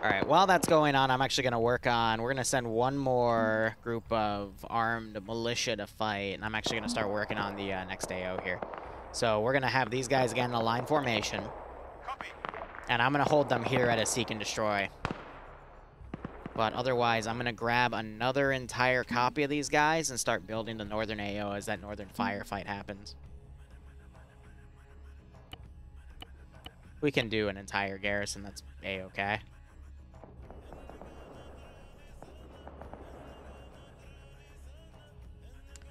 All right. While that's going on, I'm actually gonna work on. We're gonna send one more group of armed militia to fight, and I'm actually gonna start working on the next AO here. So we're gonna have these guys again in a line formation, and I'm gonna hold them here at a seek and destroy. But otherwise, I'm gonna grab another entire copy of these guys and start building the northern AO as that northern firefight happens. We can do an entire garrison, that's A-okay.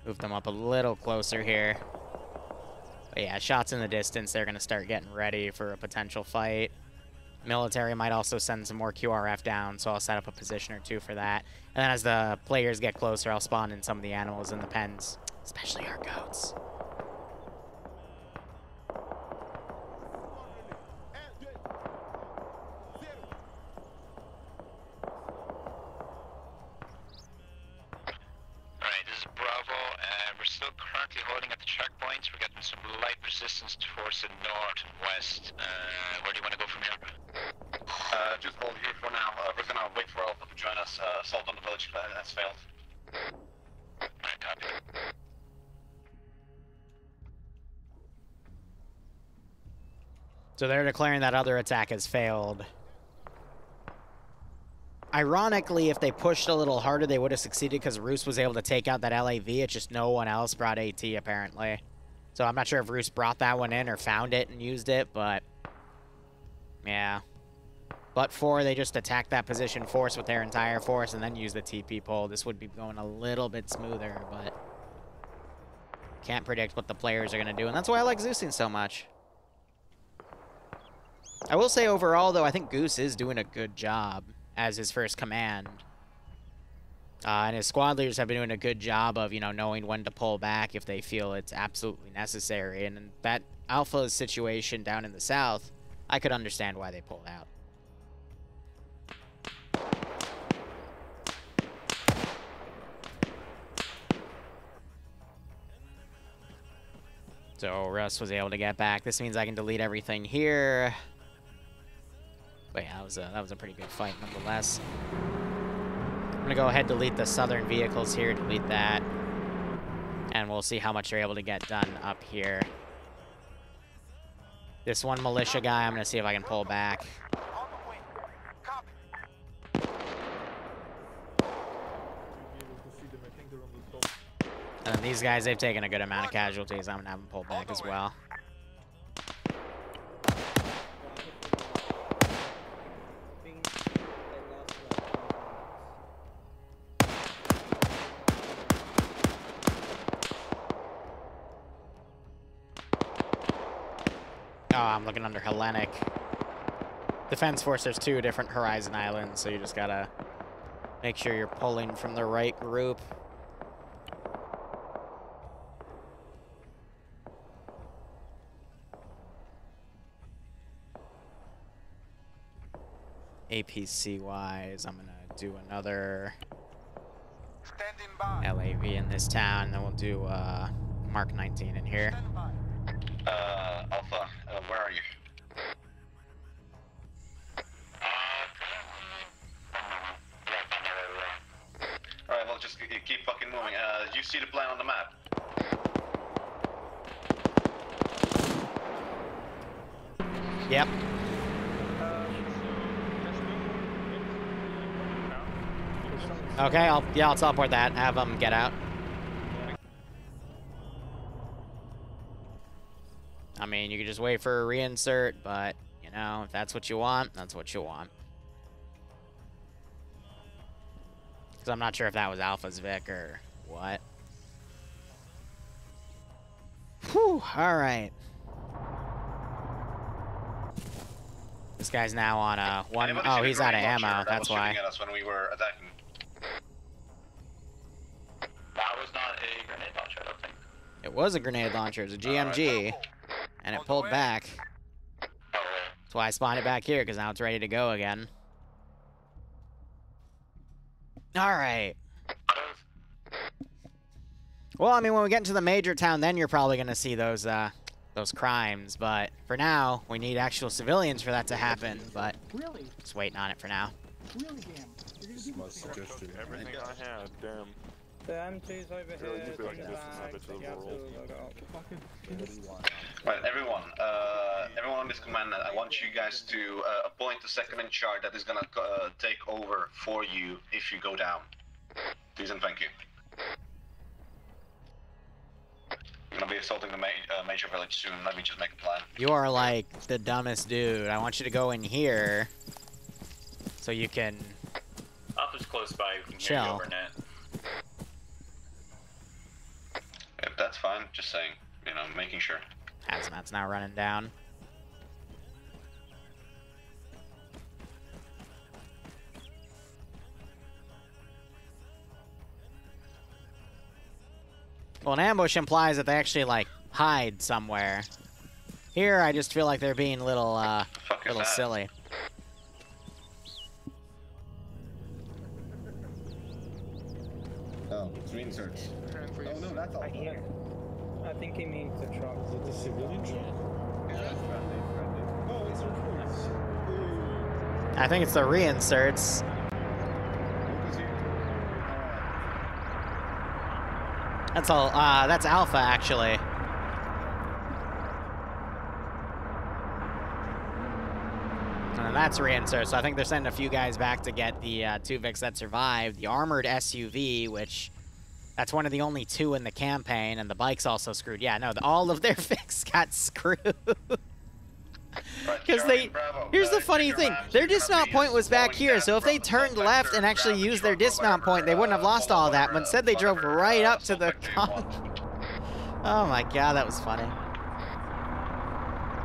Move them up a little closer here. But yeah, shots in the distance, they're gonna start getting ready for a potential fight. Military might also send some more QRF down, so I'll set up a position or 2 for that. And then as the players get closer, I'll spawn in some of the animals in the pens, especially our goats. Alright, this is Bravo, and we're still currently holding at the checkpoints. We're getting some light resistance towards the north and west. Where do you want to go from here? Just hold here for now. We're gonna wait for Alpha to join us. Assault on the village has failed. Alright, copy. So they're declaring that other attack has failed. Ironically, if they pushed a little harder, they would have succeeded because Roos was able to take out that LAV. It's just no one else brought AT, apparently. So I'm not sure if Roos brought that one in or found it and used it, but... yeah. But they just attacked that position force with their entire force and then used the TP pole. This would be going a little bit smoother, but... can't predict what the players are going to do, and that's why I like Zeusing so much. I will say overall, though, I think Goose is doing a good job as his first command. And his squad leaders have been doing a good job of, you know, knowing when to pull back if they feel it's absolutely necessary. And in that Alpha situation down in the south, I could understand why they pulled out. So Russ was able to get back. This means I can delete everything here. But yeah, that was a pretty good fight nonetheless. I'm gonna go ahead and delete the southern vehicles here, delete that. And we'll see how much they're able to get done up here. This one militia guy, I'm gonna see if I can pull back. And then these guys, they've taken a good amount of casualties. I'm gonna have them pull back as well. Oh, I'm looking under Hellenic. Defense Force, there's 2 different Horizon Islands, so you just gotta make sure you're pulling from the right group. APC-wise, I'm gonna do another LAV in this town, then we'll do Mark 19 in here. Alpha, where are you? Alright, well, just keep fucking moving. You see the plan on the map? Yep. Okay, I'll teleport that. Have them get out. I mean, you could just wait for a reinsert, but, you know, if that's what you want, that's what you want. Because I'm not sure if that was Alpha's Vic or what. Whew, alright. This guy's now on a one. Oh, he's out of ammo, that's why. At us when we were attacking. That was not a grenade launcher, I don't think. It was a grenade launcher, it was a GMG. And it pulled back. That's why I spawned it back here, because now it's ready to go again. Alright. Well, I mean, when we get into the major town, then you're probably going to see those crimes. But for now, we need actual civilians for that to happen. But just waiting on it for now. This is my suggestion. Everything I had, damn. The M2's over here. Right, everyone on this command, I want you guys to appoint a second in charge that is gonna take over for you if you go down. Please and thank you. I'm gonna be assaulting the major village soon. Let me just make a plan. You are like the dumbest dude. I want you to go in here so you can Alpha's close by. We can chill. hear you over net. If that's fine, just saying, you know, making sure. Hazmat's now running down. Well, an ambush implies that they actually, like, hide somewhere. Here, I just feel like they're being little silly. Oh, it's reinserts. Oh no, that's all. I hear. I think he means the truck. Is it the civilian truck? Yeah, that's friendly. Oh, it's recruits. I think it's the reinserts. That's all. That's Alpha, actually. that's reinsert. So I think they're sending a few guys back to get the 2 Vics that survived. The armored SUV, which that's one of the only 2 in the campaign, and the bike's also screwed. Yeah, no, all of their Vics got screwed. Because here's the funny thing, their dismount point was back here, so if they turned left and actually used their dismount point, they wouldn't have lost all that, but instead they drove right up to the Oh my god, that was funny.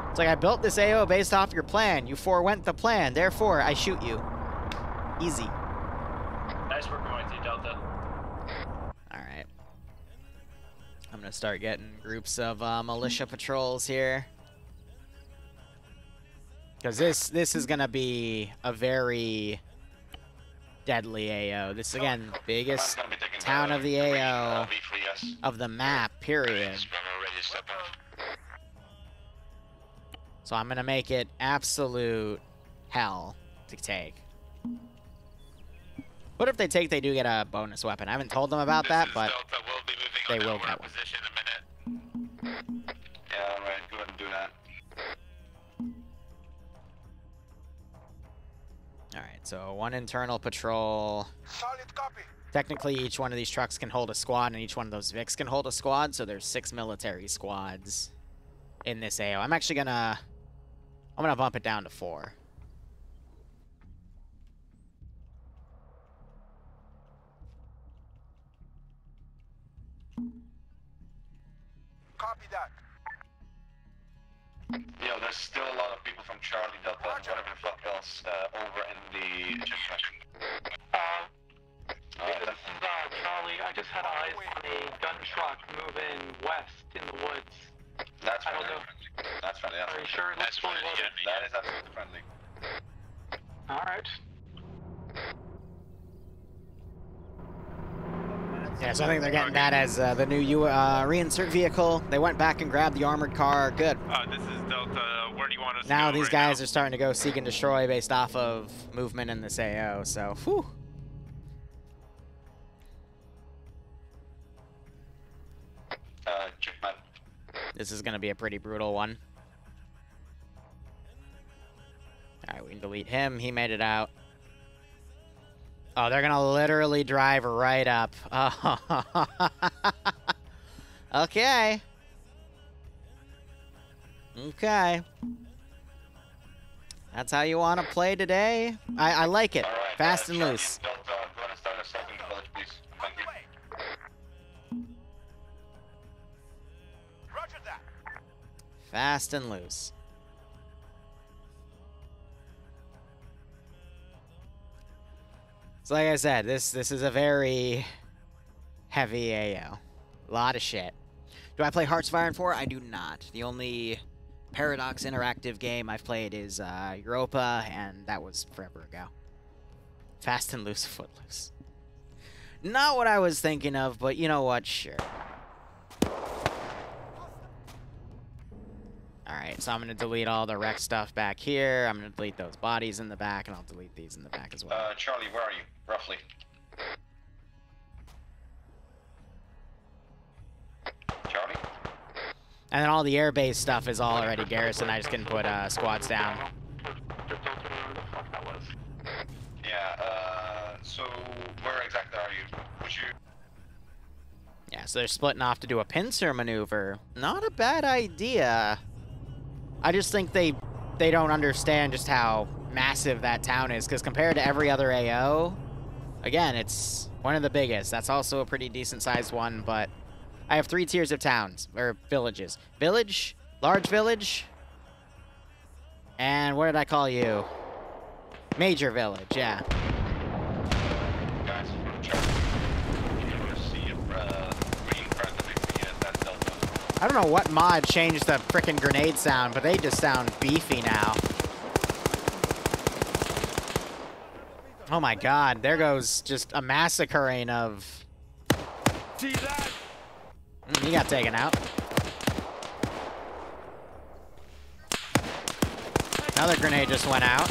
It's like, I built this AO based off your plan. You forewent the plan, therefore I shoot you. Easy. Nice work going to Delta. Alright. I'm gonna start getting groups of militia patrols here. Because this is going to be a very deadly AO. This, again, biggest town of the AO of the map, period. So I'm going to make it absolute hell to take. What if they take, they do get a bonus weapon? I haven't told them about that, but they will get one. Yeah, alright, go ahead and do that. Alright, so 1 internal patrol. Solid copy. Technically, each one of these trucks can hold a squad, and each one of those Vics can hold a squad, so there's 6 military squads in this AO. I'm actually gonna bump it down to 4. Copy that. Yo, there's still a lot of people from Charlie Delta and whatever the fuck else over in the checkpoint. This is Charlie. I just had eyes on a gun truck moving west in the woods. That's friendly. That's friendly. Are you sure that's fully loaded? That is absolutely friendly. Alright. Yeah, so I think they're getting that as the new reinsert vehicle. They went back and grabbed the armored car. Good. This is Delta. Where do you want us Now to go these right guys now? are starting to go seek and destroy based off of movement in this AO, so whew. Checkmate. This is going to be a pretty brutal one. Alright, we can delete him. He made it out. Oh, they're going to literally drive right up. Oh. Okay. Okay. That's how you want to play today? I like it. Right, fast and loose. Delta, go ahead and start assaulting the village, please. Thank you. Roger that. Fast and loose. So like I said, this is a very heavy AO. A lot of shit. Do I play Hearts of Iron 4? I do not. The only Paradox Interactive game I've played is Europa, and that was forever ago. Fast and loose, footloose. Not what I was thinking of, but you know what? Sure. Alright, so I'm going to delete all the wreck stuff back here. I'm going to delete those bodies in the back, and I'll delete these in the back as well. Charlie, where are you, roughly? Charlie? And then all the airbase stuff is all already garrison. I just can put squads down. Yeah, so where exactly are you? Would you... Yeah, so they're splitting off to do a pincer maneuver. Not a bad idea. I just think they don't understand just how massive that town is, because compared to every other AO, again, it's one of the biggest. That's also a pretty decent-sized one, but I have 3 tiers of towns, or villages. Village, large village, and what did I call you? Major village, yeah. Guys, from Charlie, you want to see a green card that we can that's Delta. I don't know what mod changed the frickin' grenade sound, but they just sound beefy now. Oh my god, there goes just a massacring of... See that? He got taken out. Another grenade just went out.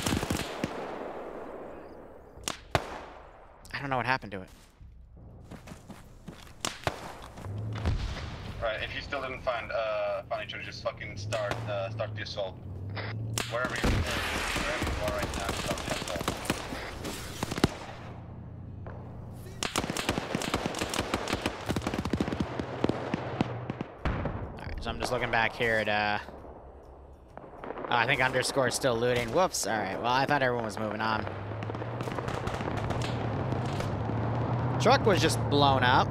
I don't know what happened to it. Right, if you still didn't find each other, just fucking start the assault. Wherever you are right now, stop yourself. Alright, so I'm just looking back here at, oh, I think underscore is still looting. Whoops. Alright, well, I thought everyone was moving on. Truck was just blown up.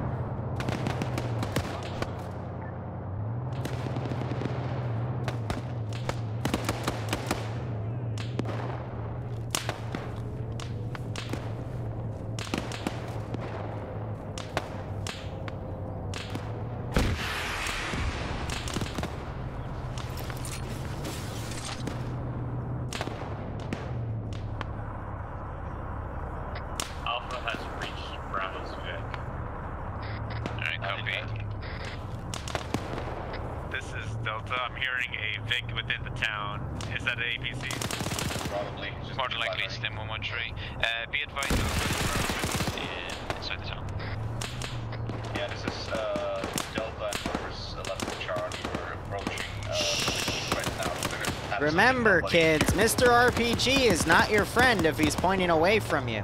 Remember, kids, Mr. RPG is not your friend if he's pointing away from you.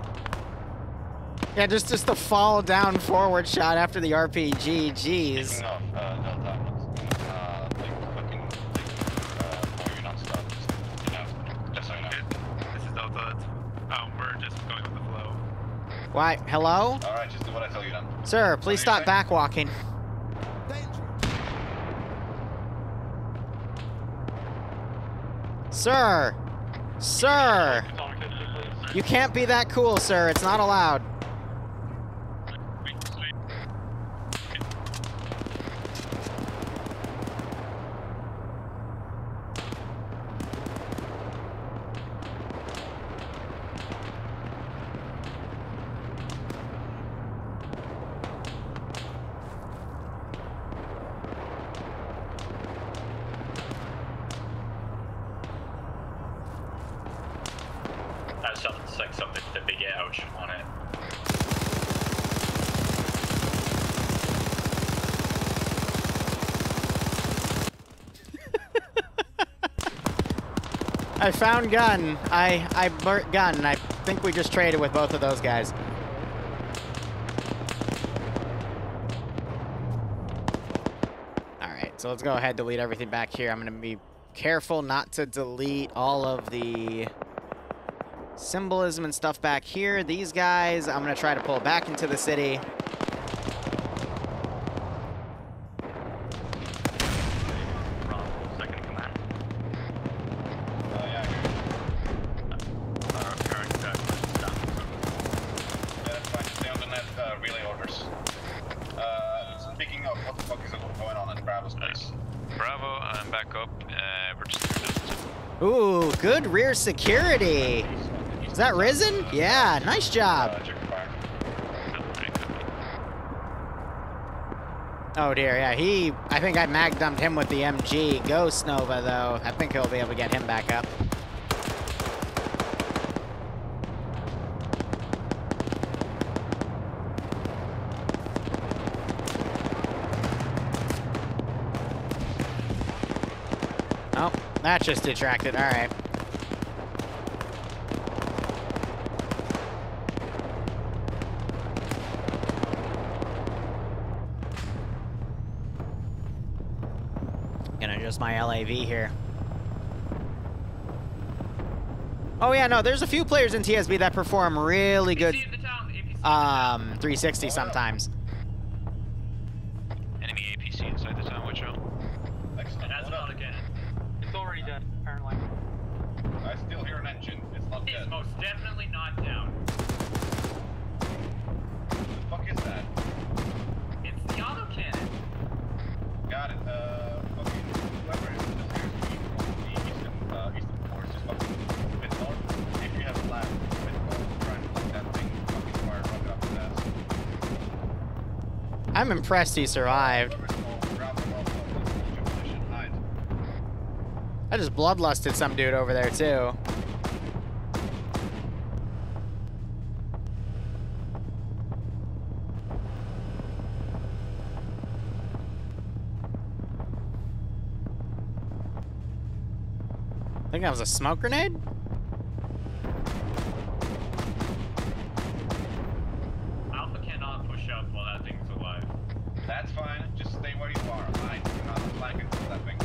Yeah, just the fall down forward shot after the RPG, jeez. This is Delta. We're just going with the flow. Why, hello? Alright, just do what I tell you then. Sir, please stop backwalking. Sir! Sir! You can't be that cool, sir. It's not allowed. Something with a big ouch on it. I found gun. I burnt gun. I think we just traded with both of those guys. Alright, so let's go ahead and delete everything back here. I'm going to be careful not to delete all of the symbolism and stuff back here. These guys, I'm going to try to pull back into the city. Relay orders. Speaking of, what the fuck is going on in Bravo's place? Bravo, I'm back up. We're just... Ooh, good rear security. Is that Risen? Yeah, nice job. Oh dear, yeah, I think I mag dumped him with the MG. Ghost Nova, though. I think he'll be able to get him back up. Oh, that just detracted. All right. Gonna adjust my LAV here. Oh yeah, no, there's a few players in TSB that perform really good 360 sometimes. Enemy APC inside the town, watch out. Excellent. That's not again. It's already dead, apparently. I still hear an engine. It's not dead. It's most definitely not down. What the fuck is that? It's the autocannon. Got it. Fucking whoever is just here from the eastern force is fucking a bit north. If you have a lab, a bit north, try and block that thing, fucking fire rocket up his ass. I'm impressed he survived. I just bloodlusted some dude over there, too. I think that was a smoke grenade? Alpha cannot push up while that thing's alive. That's fine. Just stay where you are. I do not like it for that thing.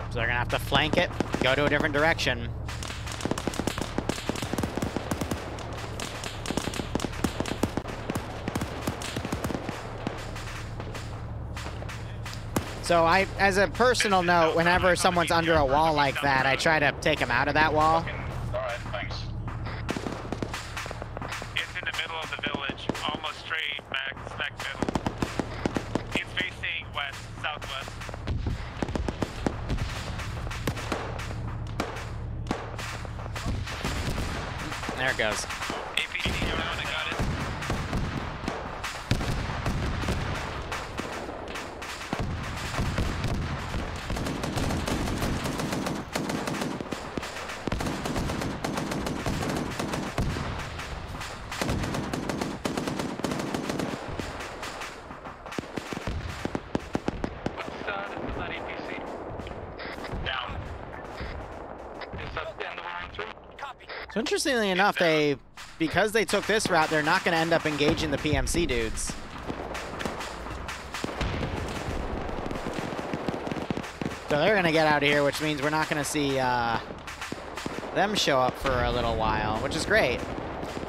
So they're gonna have to flank it, go to a different direction. So as a personal note, whenever someone's under a wall like that, I try to take them out of that wall. Alright, thanks. It's in the middle of the village, almost straight back, smack middle. It's facing west, southwest. There it goes. APC around, I got it. So interestingly enough, because they took this route, they're not going to end up engaging the PMC dudes. So they're going to get out of here, which means we're not going to see them show up for a little while, which is great.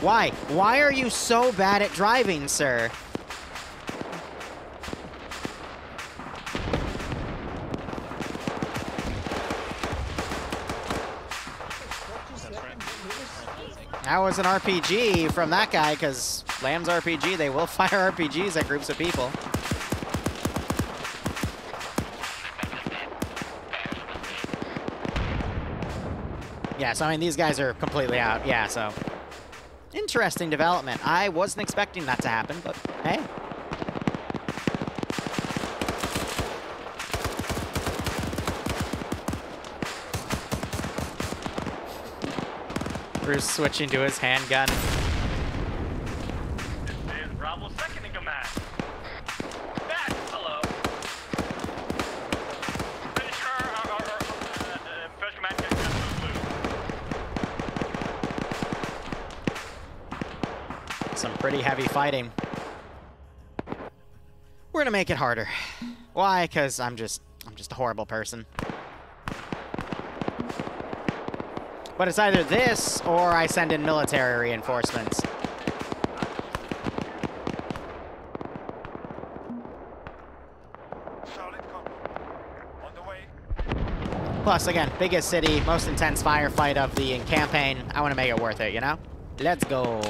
Why? Why are you so bad at driving, sir? That was an RPG from that guy, because Lamb's RPG, they will fire RPGs at groups of people. Yeah, so I mean, these guys are completely out. Yeah, so interesting development. I wasn't expecting that to happen, but hey. Bruce switching to his handgun. This is Bravo second in command. Back, hello. Finish our first command gets blue. Some pretty heavy fighting. We're gonna make it harder. Why? Because I'm just a horrible person. But it's either this, or I send in military reinforcements. Plus, again, biggest city, most intense firefight of the campaign. I want to make it worth it, you know? Let's go.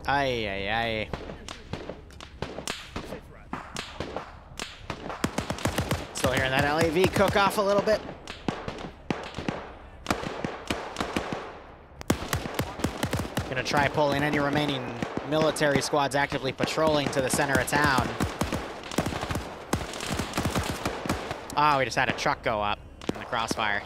Ay, ay, ay. Still hearing that LAV cook off a little bit. Gonna try pulling any remaining military squads actively patrolling to the center of town. Oh, we just had a truck go up in the crossfire.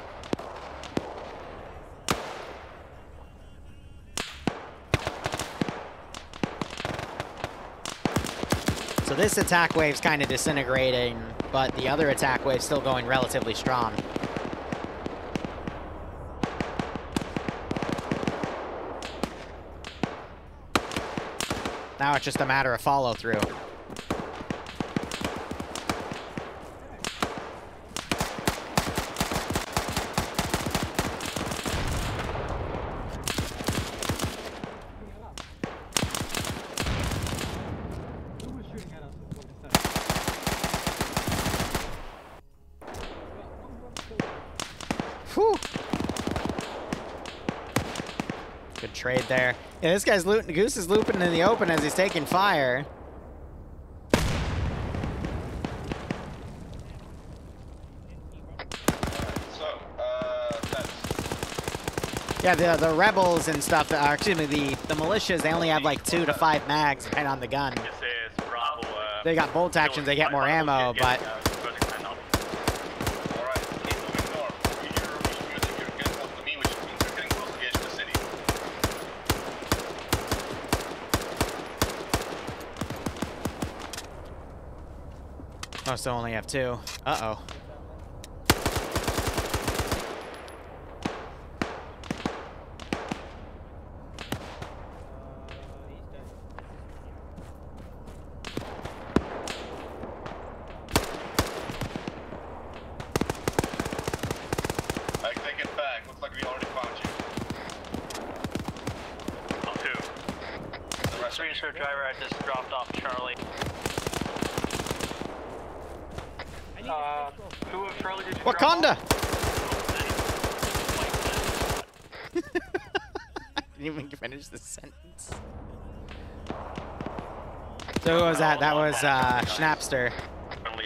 So this attack wave's kind of disintegrating, but the other attack wave's still going relatively strong. Now it's just a matter of follow-through. Whew. Good trade there. Yeah, this guy's looting. Goose is looping in the open as he's taking fire. Yeah, the rebels and stuff, excuse me, the militias, they only have like 2 to 5 mags depending on the gun. This is Bravo they got bolt actions, they get more ammo, but... Oh, so only have 2. Uh-oh. Driver, I just dropped off Charlie. Who of Charlie did you Wakanda! I didn't even finish the sentence. So who was that? That was Schnapster.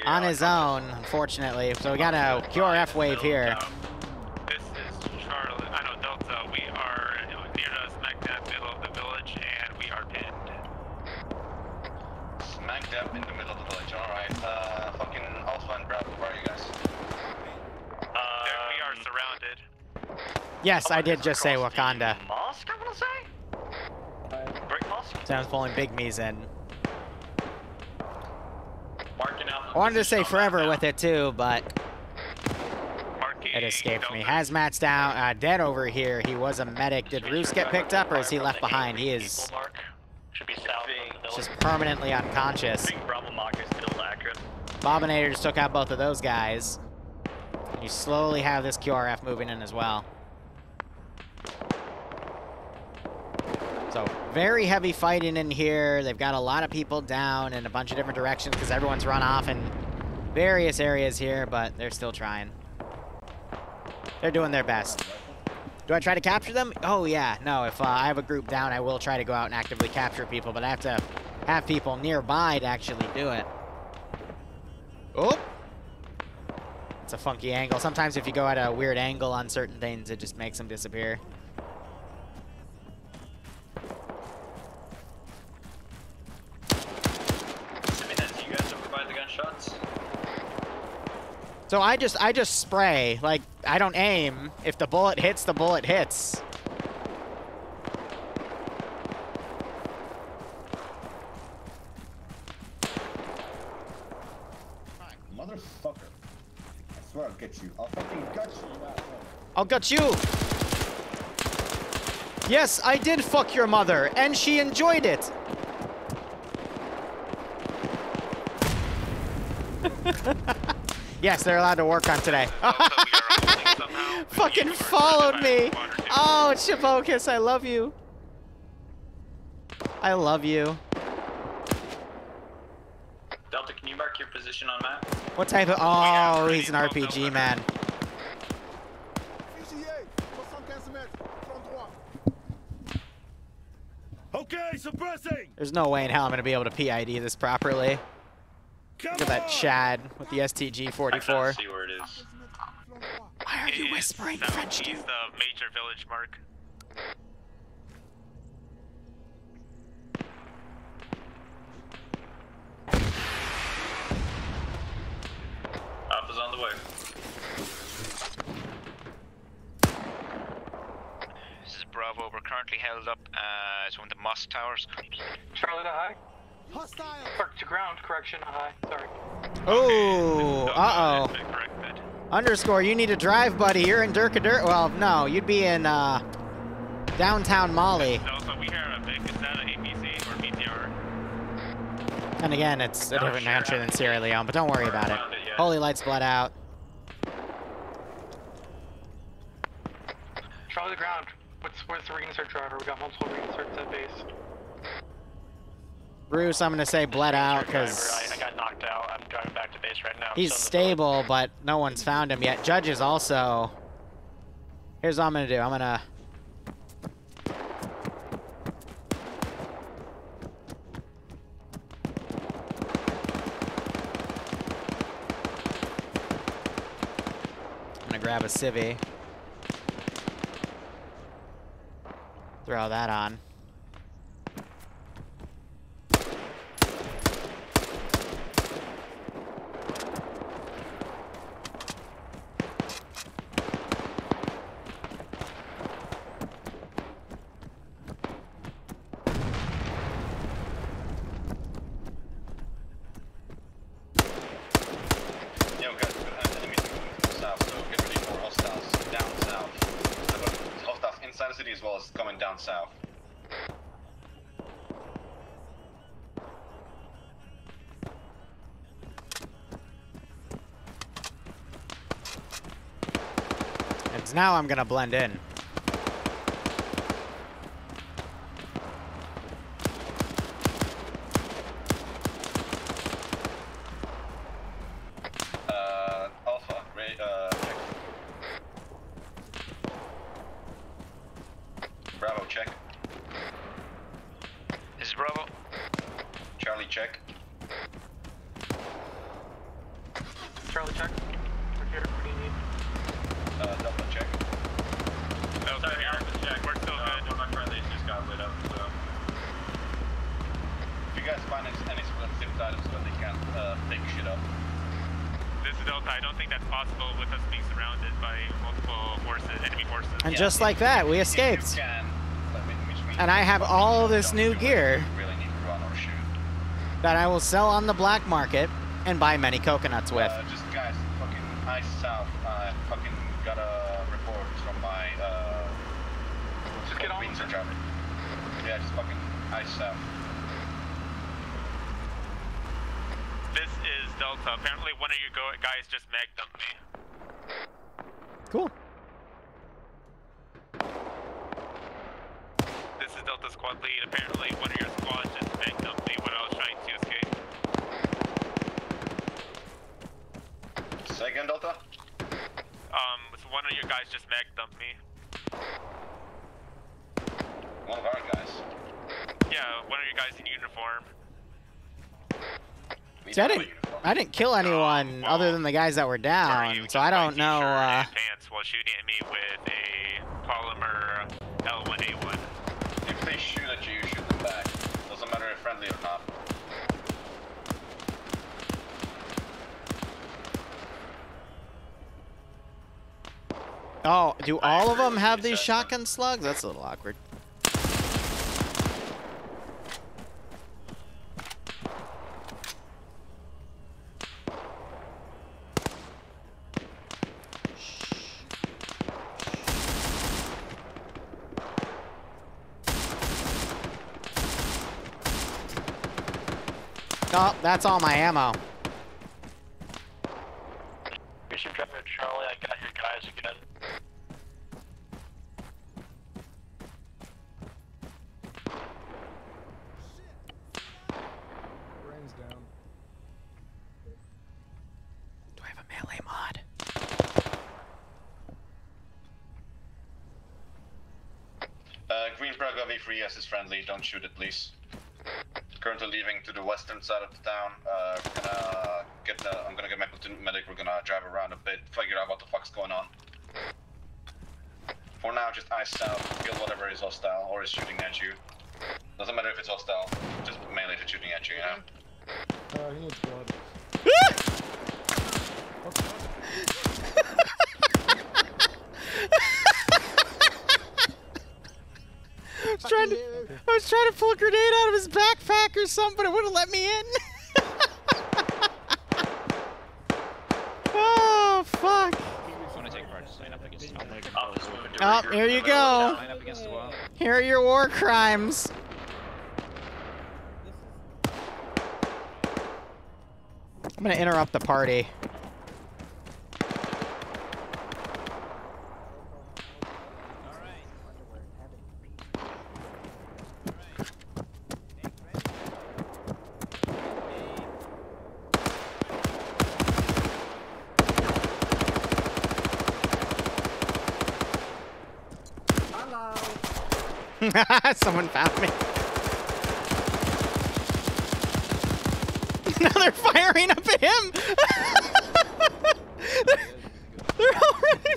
On his own, unfortunately. So we got a QRF wave here. This is Charlie. I know Delta. We are near the smack dab middle of the village, and we are pinned. Smack dab in the middle of the village. Alright. Fucking Alpha and Bravo, where are you guys? We are surrounded. Yes, I did just say Wakanda. Mosque, I want to say? Brick Mosque? Sounds pulling big me's in. Marking out. I wanted to say forever with it too, but it escaped me. Hazmat's down, dead over here. He was a medic. Did Roos get picked up, or is he left behind? He is Should be south of the village. just permanently unconscious. Bravo Mach is still accurate. Bobinator just took out both of those guys. You slowly have this QRF moving in as well. So, very heavy fighting in here. They've got a lot of people down in a bunch of different directions because everyone's run off in various areas here, but they're still trying. They're doing their best. Do I try to capture them? Oh, yeah. No, if I have a group down, I will try to go out and actively capture people, but I have to have people nearby to actually do it. Oh! It's a funky angle. Sometimes if you go at a weird angle on certain things, it just makes them disappear. So I just spray. Like, I don't aim. If the bullet hits, the bullet hits. Motherfucker. I swear I'll get you. I'll fucking gut you, you asshole. I'll gut you. Yes, I did fuck your mother, and she enjoyed it. Yes, they're allowed to work on today. Fucking followed me. Oh, Chabokus, I love you. I love you. Delta, can you mark your position on map? What type of... Oh, he's an RPG, man. Okay, suppressing. There's no way in hell I'm going to be able to PID this properly. Look at that Chad with the STG-44. I can't see where it is. Why are you whispering French to? He's the major village mark. Alpha's on the way. This is Bravo. We're currently held up as one of the mosque towers. Charlie to high. Hostile. To ground. Correction. High. Sorry. Oh, uh-oh. Underscore, you need to drive, buddy. You're in Durkadur. Well, no, you'd be in downtown Mali. Also, we hear a big. Is that an APC or BTR? And again, it's a different country than Sierra Leone, but don't worry about it. Holy lights bled out. Charlie to ground. Where's the reinsert driver? We got multiple reinserts at base. Bruce, I'm going to say bled out because I got knocked out. I'm driving back to base right now. he's stable, but no one's found him yet. Judge is also... Here's what I'm going to do. I'm going to... grab a civvy. Throw that on. south. And now I'm gonna blend in. Alpha, check. Bravo, check. This is Bravo. Charlie, check. Charlie, check. We're here. What do you need? Delta, check. No, sorry, Alpha, check. We're still good. One of my friendlies just got lit up, so. If you guys find any split items so they can't take shit up. This is Delta. I don't think that's possible with us being surrounded by multiple forces, enemy forces. And just like that, we escaped. And I have all this new gear that I will sell on the black market and buy many coconuts with. Just guys, fucking ice south. I fucking got a report from my just get on. Windsor traffic. Yeah, just fucking ice south. This is Delta. Apparently one of your guys just mag-dumped me. Cool. This is Delta squad lead. Apparently one of your squads just mag-dumped me when I was trying to escape. Say again, Delta? So one of your guys just mag-dumped me. One of our guys? Yeah, one of your guys in uniform. See, I didn't kill anyone other than the guys that were down, so I don't know. Pants while shooting at me with a polymer L1A1. If they shoot at you, shoot them back. Doesn't matter if friendly or not. Oh, do all of them have these shotgun slugs? That's a little awkward. Oh, that's all my ammo. Bishop Driver, Charlie, I got your guys again. Brains down. Do I have a melee mod? Green Praga V3S is friendly. Don't shoot it, please. Currently leaving to the western side of the town. I'm gonna get my platoon medic. We're gonna drive around a bit, figure out what the fuck's going on. For now, just ice south, kill whatever is hostile or is shooting at you. Doesn't matter if it's hostile, just melee if it's shooting at you, you know? He needs blood. I was trying to pull a grenade out of his backpack or something, but it wouldn't let me in. Oh, fuck. Oh, here you go. Here are your war crimes. I'm gonna interrupt the party. Someone found me. Now they're firing up at him. They're already.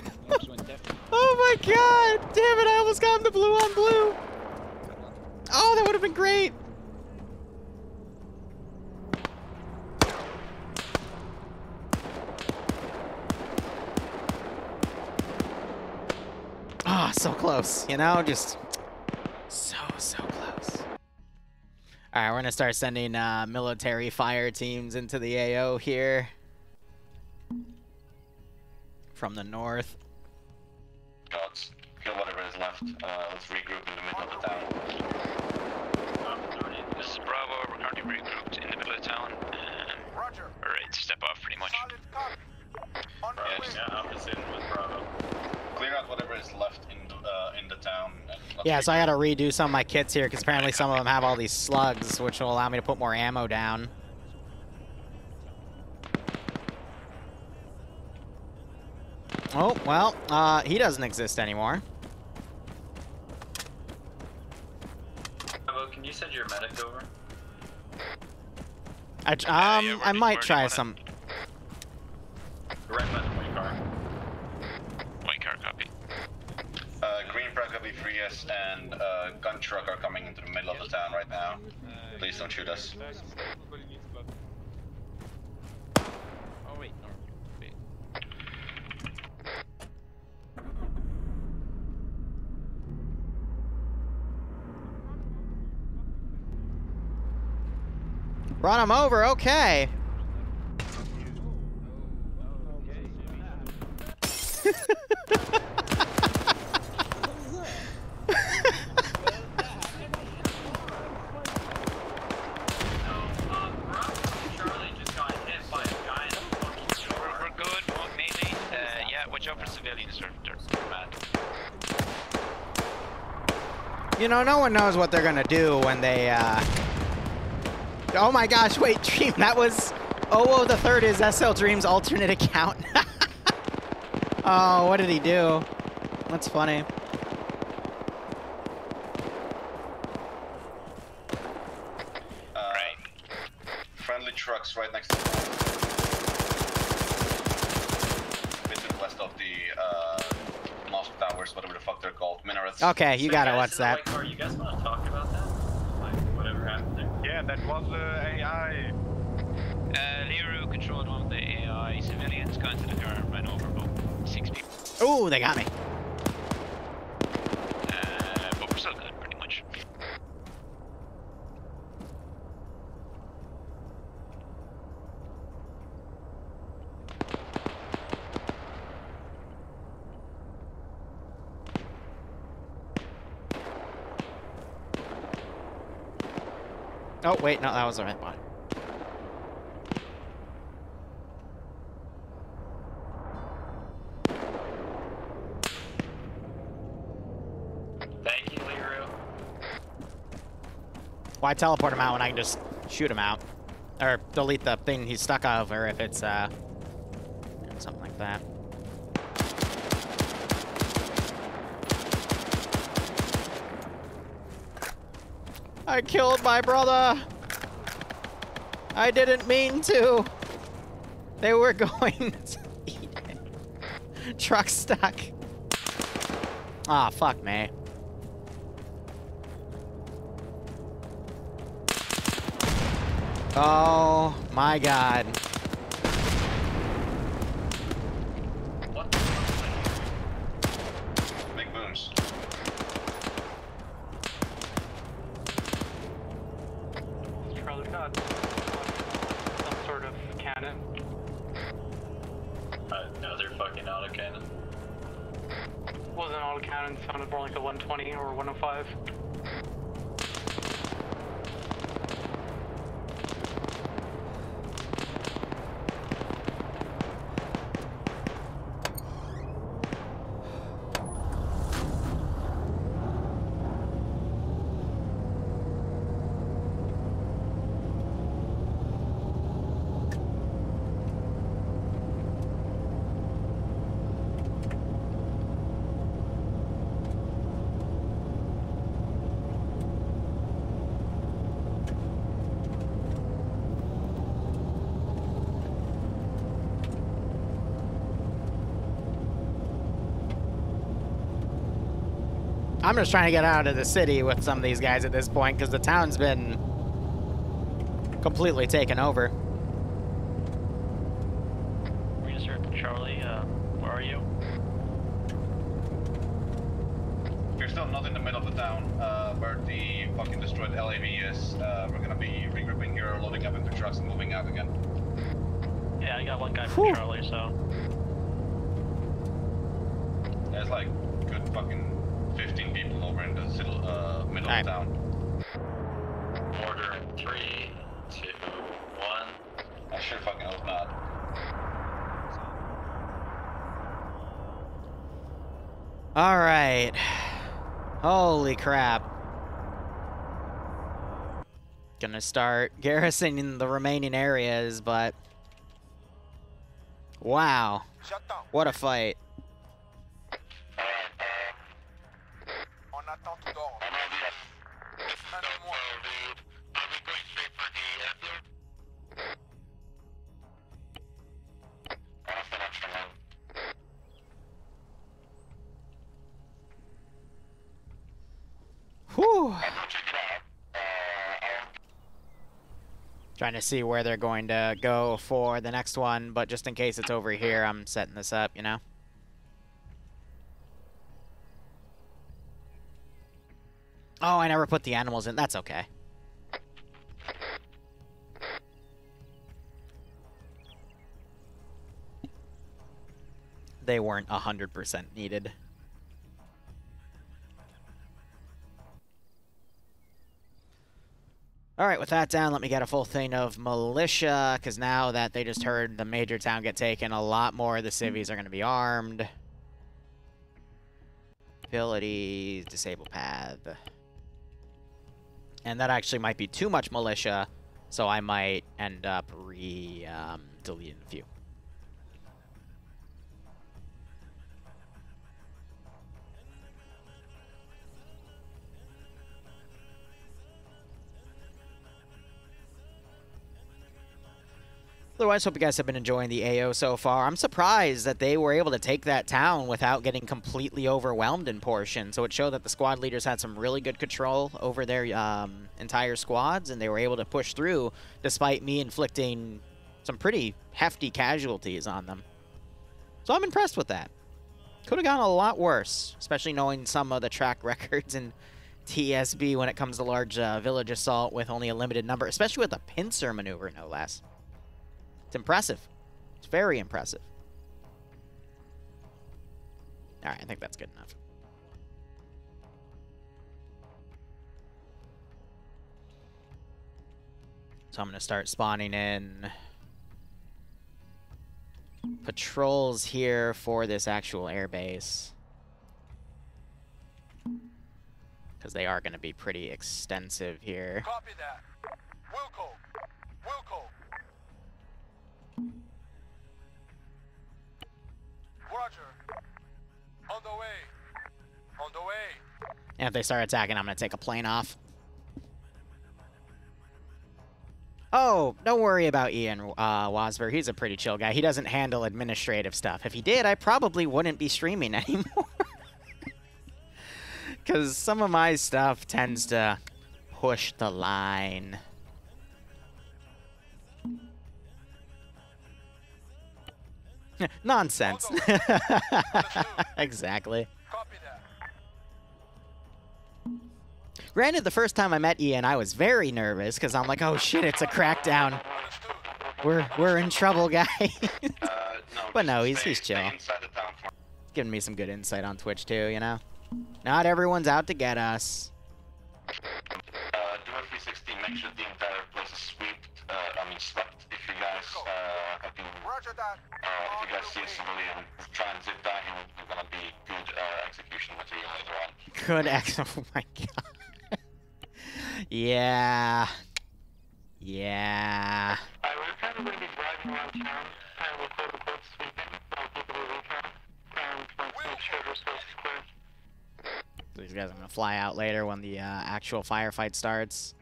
Oh my god! Damn it! I almost got him the blue on blue. Oh, that would have been great. Ah, so close. You know, just. So close. Alright, we're gonna start sending military fire teams into the AO here. From the north. Gods, kill whatever is left. left. Let's regroup in the middle of the town. This is Bravo. We're currently regrouped in the middle of town. Roger. We're ready to step off pretty much. Solid copy. On the way. Yeah, opposite with Bravo. Clear out whatever is left in the town. And Yeah, so I gotta redo some of my kits here, because apparently some of them have all these slugs, which will allow me to put more ammo down. Oh, well, he doesn't exist anymore. Bravo, can you send your medic over? I might try some. Right by the white car. White car, copy. Green Press copy 3S and gun truck are coming into the middle of the town right now. Please don't shoot us. Oh wait, no. Wait. Run him over, okay. We're good, mainly. Yeah, watch out for civilians. They're mad. You know, no one knows what they're gonna do when they, Oh my gosh, wait, Dream, that was... Oh, the third is SL Dream's alternate account. Oh, what did he do? That's funny. Right. Friendly trucks right next to the bit to the west of the mosque towers, whatever the fuck they're called, minarets. Okay, you got it. What's that? White car, you guys want to talk about that? Like, whatever happened there? Yeah, that was AI. Liru controlled one of the AI civilians, got into the car and ran over about 6 people. Ooh, they got me. But we're still good, pretty much. Oh, wait, no, that was the right one. Thank you, Liru. Why teleport him out when I can just shoot him out? Or delete the thing he's stuck over if it's, something like that. I killed my brother! I didn't mean to! They were going to eat it. Truck stuck. Ah, fuck me. Oh my god. What? Big booms. Charlie got some sort of cannon. Another fucking autocannon. Wasn't autocannon, sounded more like a 120 or 105. I'm just trying to get out of the city with some of these guys at this point, because the town's been completely taken over. Research Charlie, where are you? We're still not in the middle of the town, where the fucking destroyed LAV is. We're gonna be regrouping here, loading up into trucks and moving out again. Yeah, I got one guy from Charlie, so. There's like good fucking 15 people over in the middle of town. Order 3, 2, 1. I sure fucking hope not. All right. Holy crap. Gonna start garrisoning the remaining areas, but wow, what a fight. On attend tout d'ordre. Whew. Trying to see where they're going to go for the next one, but just in case it's over here, I'm setting this up, you know? Oh, I never put the animals in. That's okay. They weren't 100% needed. Alright, with that down, let me get a full thing of militia, because now that they just heard the major town get taken, a lot more of the civvies are going to be armed. Abilities, disable path. And that actually might be too much militia, so I might end up deleting a few. Otherwise, hope you guys have been enjoying the AO so far. I'm surprised that they were able to take that town without getting completely overwhelmed in portions. So it showed that the squad leaders had some really good control over their entire squads, and they were able to push through despite me inflicting some pretty hefty casualties on them. So I'm impressed with that. Could have gone a lot worse, especially knowing some of the track records in TSB when it comes to large village assault with only a limited number, especially with a pincer maneuver, no less. It's impressive. It's very impressive. Alright, I think that's good enough. So I'm going to start spawning in patrols here for this actual airbase. Because they are going to be pretty extensive here. Copy that. Wilco. Wilco. Roger. On the way. On the way. And if they start attacking, I'm going to take a plane off. Oh, don't worry about Ian Wasberg. He's a pretty chill guy. He doesn't handle administrative stuff. If he did, I probably wouldn't be streaming anymore. Because some of my stuff tends to push the line. Nonsense. Exactly. Granted, the first time I met Ian, I was very nervous because I'm like, oh shit, it's a crackdown. We're in trouble, guys. But no, he's chill. Giving me some good insight on Twitch too, you know? Not everyone's out to get us. Do a 360, make sure the entire place is swept. If you guys have been, if you guys see a civilian try and zip down him, you're gonna be good execution material later on. Good oh my god. Yeah. Yeah. We're kind of going to be driving around town, and we'll close the court sweeping, people to recon, and once we make sure we're supposed to clear. These guys I'm going to fly out later when the actual firefight starts.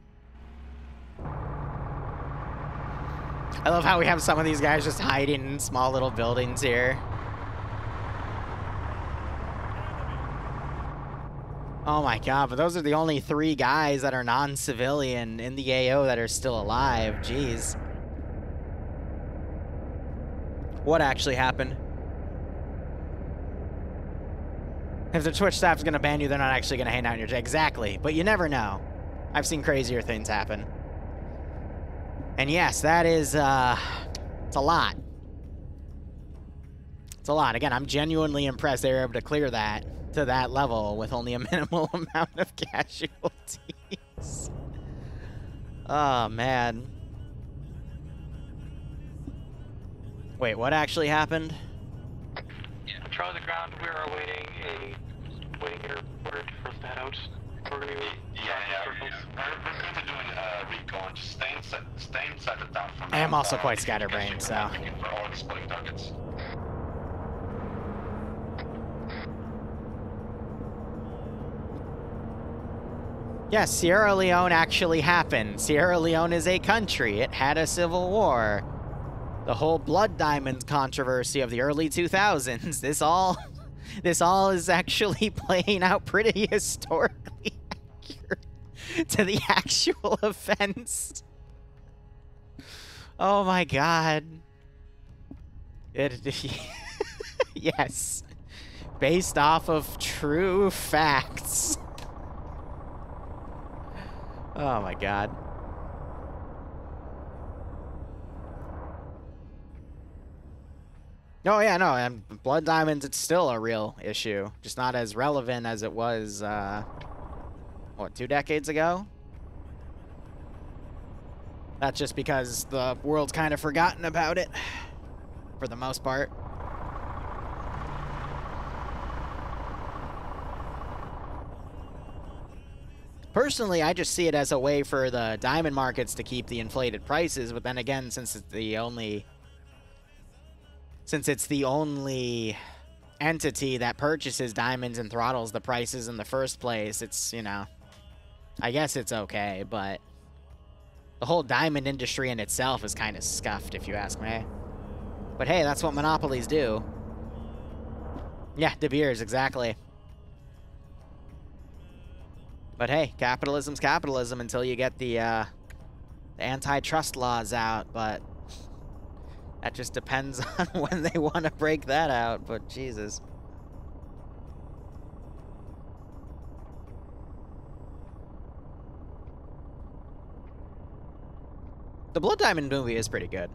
I love how we have some of these guys just hiding in small little buildings here. Oh my god, but those are the only 3 guys that are non-civilian in the AO that are still alive. Jeez. What actually happened? If the Twitch staff's gonna ban you, they're not actually gonna hang out in your chat. Exactly, but you never know. I've seen crazier things happen. And yes, that is, it's a lot. It's a lot. Again, I'm genuinely impressed they were able to clear that to that level with only a minimal amount of casualties. Oh, man. Wait, what actually happened? Yeah, try the ground. We are awaiting your word for us to head out. We're gonna be circles. We're going to be doing recon. Just stay inside the town for now. I am also quite scatterbrained, so. Looking for all exploding targets. Yes, Sierra Leone actually happened. Sierra Leone is a country. It had a civil war. The whole Blood Diamonds controversy of the early 2000s. This all is actually playing out pretty historically accurate to the actual events. Oh my god. Yes. Based off of true facts. Oh my god. Oh yeah, no, and Blood Diamonds, it's still a real issue. Just not as relevant as it was, what, 2 decades ago? That's just because the world's kind of forgotten about it, for the most part. Personally, I just see it as a way for the diamond markets to keep the inflated prices, but then again, since it's the only entity that purchases diamonds and throttles the prices in the first place, it's, you know, I guess it's okay, but the whole diamond industry in itself is kind of scuffed, if you ask me. But hey, that's what monopolies do. Yeah, De Beers, exactly. But hey, capitalism's capitalism until you get the antitrust laws out, but that just depends on when they want to break that out, but Jesus. The Blood Diamond movie is pretty good.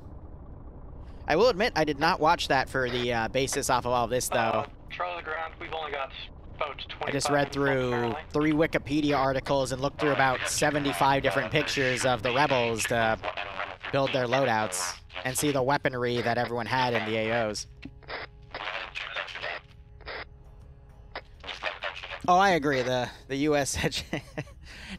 I will admit, I did not watch that for the basis off of all this, though. Try the ground. We've only got about 25 I just read through 3 Wikipedia articles and looked through about 75 different pictures of the rebels to build their loadouts and see the weaponry that everyone had in the AOs. Oh, I agree. The U.S.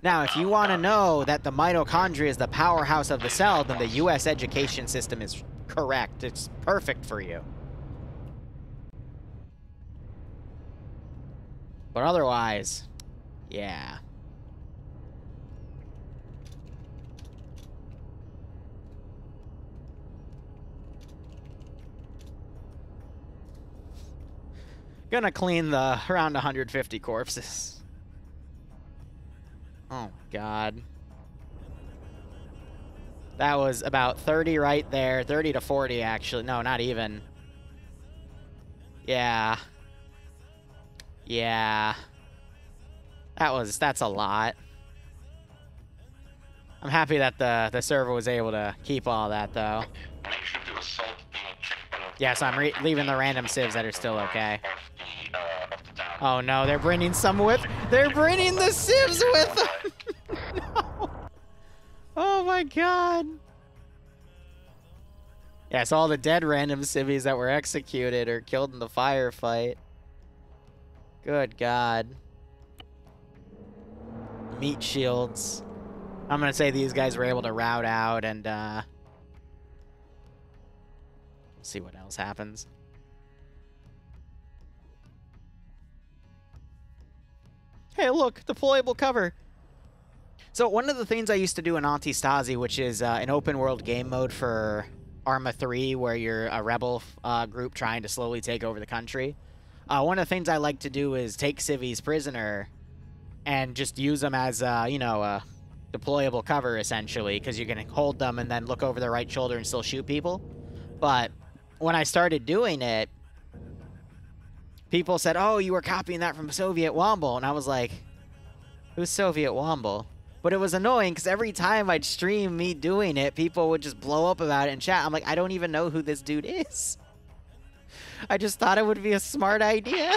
Now, if you want to know that the mitochondria is the powerhouse of the cell, then the U.S. education system is correct. It's perfect for you. But otherwise, yeah. Gonna clean the around 150 corpses. Oh my god. That was about 30 right there. 30 to 40 actually. No, not even. Yeah. Yeah. That's a lot. I'm happy that the server was able to keep all that though. Yeah, so I'm leaving the random civs that are still okay. Oh no, they're bringing some with. They're bringing the civs with them. No. Oh my god. Yeah, so all the dead random civvies that were executed or killed in the firefight. Good god. Meat shields. I'm gonna say these guys were able to route out and we'll see what else happens. Hey, look, deployable cover. So one of the things I used to do in Antistasi, which is an open world game mode for Arma 3, where you're a rebel group trying to slowly take over the country. One of the things I like to do is take civvies prisoner and just use them as, you know, a deployable cover, essentially, because you can hold them and then look over their right shoulder and still shoot people. But when I started doing it, people said, oh, you were copying that from Soviet Womble. And I was like, who's Soviet Womble? But it was annoying because every time I'd stream me doing it, people would just blow up about it in chat. I'm like, I don't even know who this dude is. I just thought it would be a smart idea.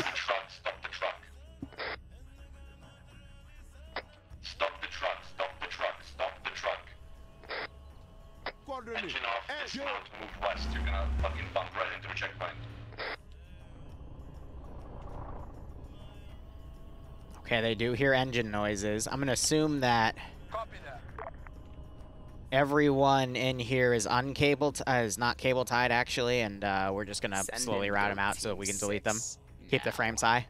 Okay, they do hear engine noises. I'm gonna assume that everyone in here is uncabled, is not cable tied actually, and we're just gonna slowly route them out so that we can delete them. Keep the frames high.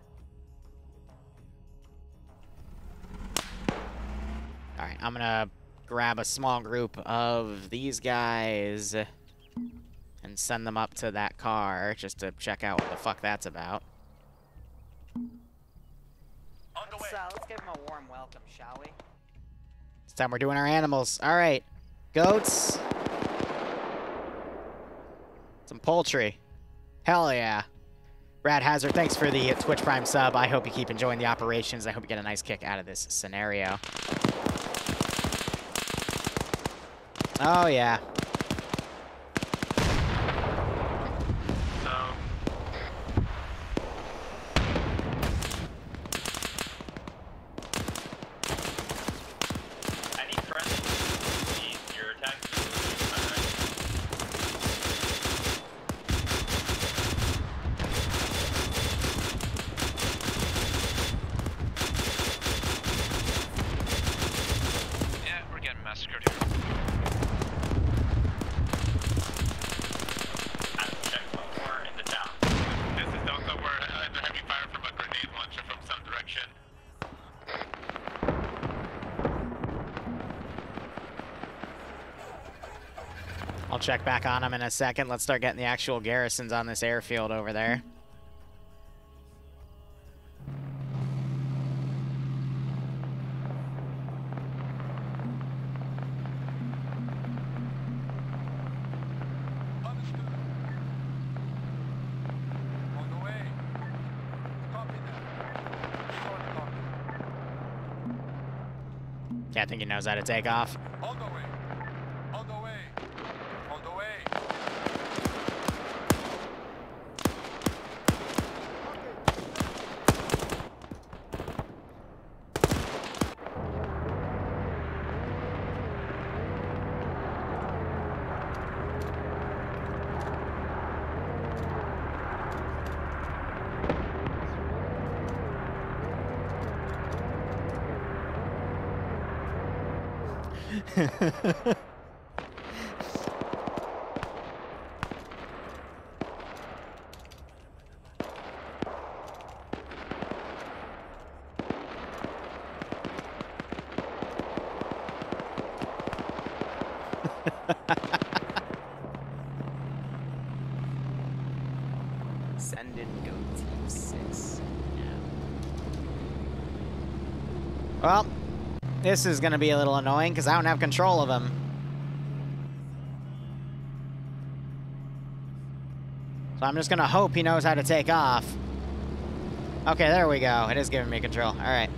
All right, I'm gonna grab a small group of these guys and send them up to that car just to check out what the fuck that's about. Let's give him a warm welcome, shall we? This time we're doing our animals. All right, goats. Some poultry. Hell yeah. Brad Hazard, thanks for the Twitch Prime sub. I hope you keep enjoying the operations. I hope you get a nice kick out of this scenario. Oh, yeah. Any friends need your attack? Yeah, we're getting massacred here. We're in the town. This is Delta. We're under heavy fire from a grenade launcher from some direction. I'll check back on them in a second. Let's start getting the actual garrisons on this airfield over there. Yeah, I think he knows how to take off. On the way. On the way. On the way. Send in go team 6. Well, this is going to be a little annoying because I don't have control of him. So I'm just going to hope he knows how to take off. Okay, there we go. It is giving me control. All right.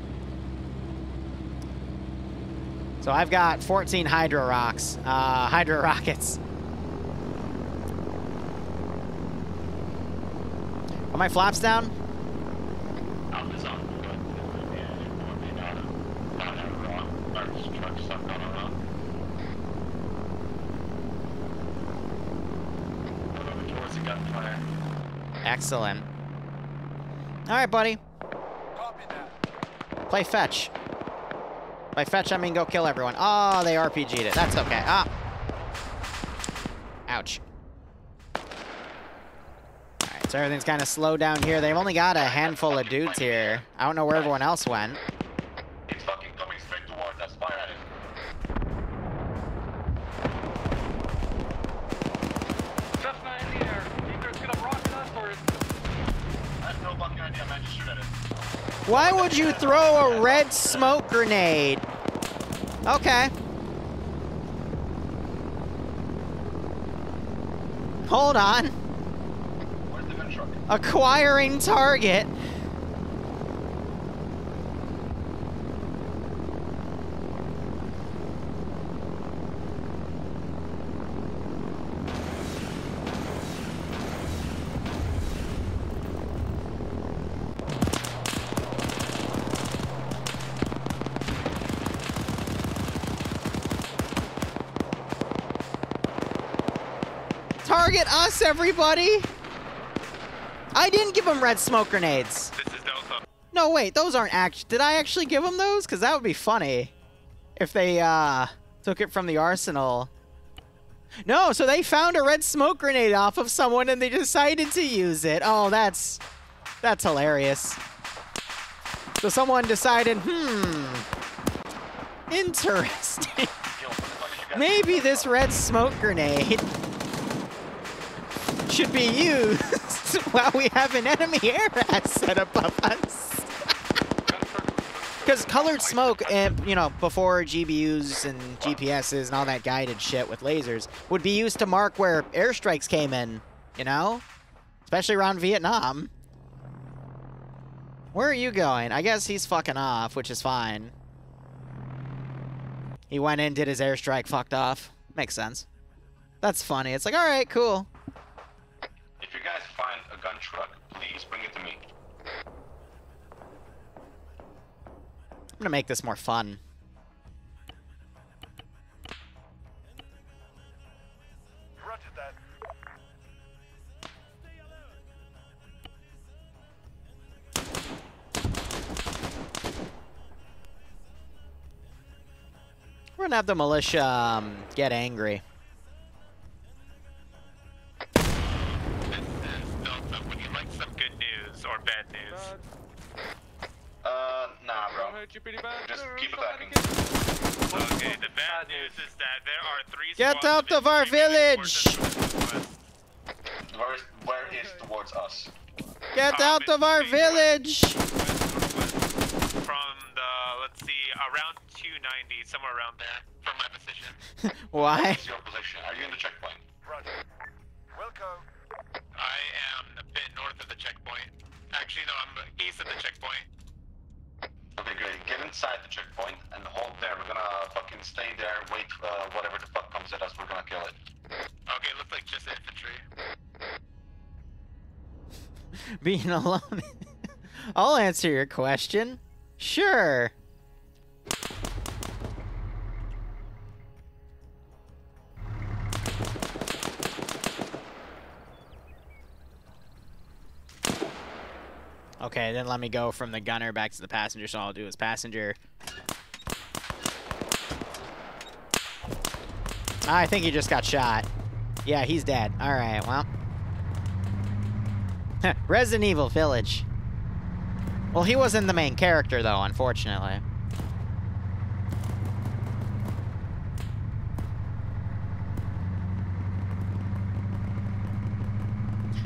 So I've got 14 Hydro Rockets. Are my flaps down? Excellent. All right, buddy. Play fetch. By fetch, I mean go kill everyone. Oh, they RPG'd it. That's okay. Ah. Ouch. All right, so everything's kind of slow down here. They've only got a handful of dudes here. I don't know where everyone else went. It's fucking coming straight towards us. Fire at it. Cessna in the air. Do you think it's gonna rocket us or is... I have no fucking idea, man. Just shoot at it. Why would you throw a red smoke grenade? Okay. Hold on. Where's the gun truck? Acquiring target. Target us, everybody! I didn't give him red smoke grenades. This is Delta. No, wait, those aren't did I actually give them those? Because that would be funny if they took it from the arsenal. No, so they found a red smoke grenade off of someone and they decided to use it. Oh, that's hilarious. So someone decided, interesting. Maybe this red smoke grenade should be used while we have an enemy air asset above us. Because colored smoke, you know, before GBUs and GPSs and all that guided shit with lasers, would be used to mark where airstrikes came in, you know? Especially around Vietnam. Where are you going? I guess he's fucking off, which is fine. He went in, did his airstrike, fucked off. Makes sense. That's funny. It's like, alright, cool. If you guys find a gun truck, please bring it to me. I'm gonna make this more fun. Roger that. We're gonna have the militia get angry. Delta, would you like some good news or bad news? Nah, bro. Just keep attacking. Okay, the bad news is that there are 3 Get out of our village! Where is towards us? Get out of our village! From the, let's see, around 290, somewhere around there, from my position. Why? What's your position? Are you in the checkpoint? Roger. Wilco. I am a bit north of the checkpoint. Actually, no, I'm east of the checkpoint. Okay, great. Get inside the checkpoint and hold there. We're gonna fucking stay there, wait whatever the fuck comes at us, we're gonna kill it. Okay, looks like just infantry. Being alone. I'll answer your question. Sure. Okay, then let me go from the gunner back to the passenger, so all I'll do is passenger. I think he just got shot. Yeah, he's dead. Alright, well. Resident Evil Village. Well, he wasn't the main character, though, unfortunately.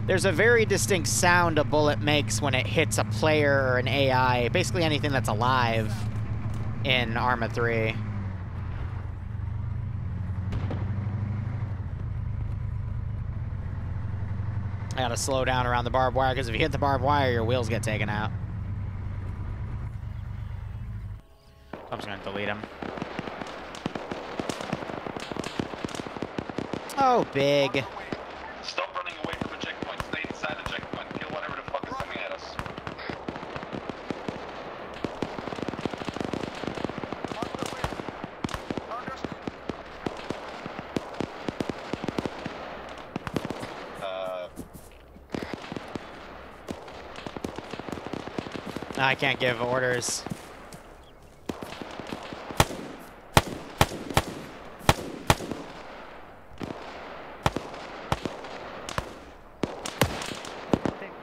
There's a very distinct sound a bullet makes when it hits a player or an AI, basically anything that's alive in Arma 3. I gotta slow down around the barbed wire, because if you hit the barbed wire, your wheels get taken out. I'm just gonna delete him. Oh, big. Stop running away from the checkpoint. Stay inside the checkpoint. Kill whatever the fuck is coming at us. I can't give orders.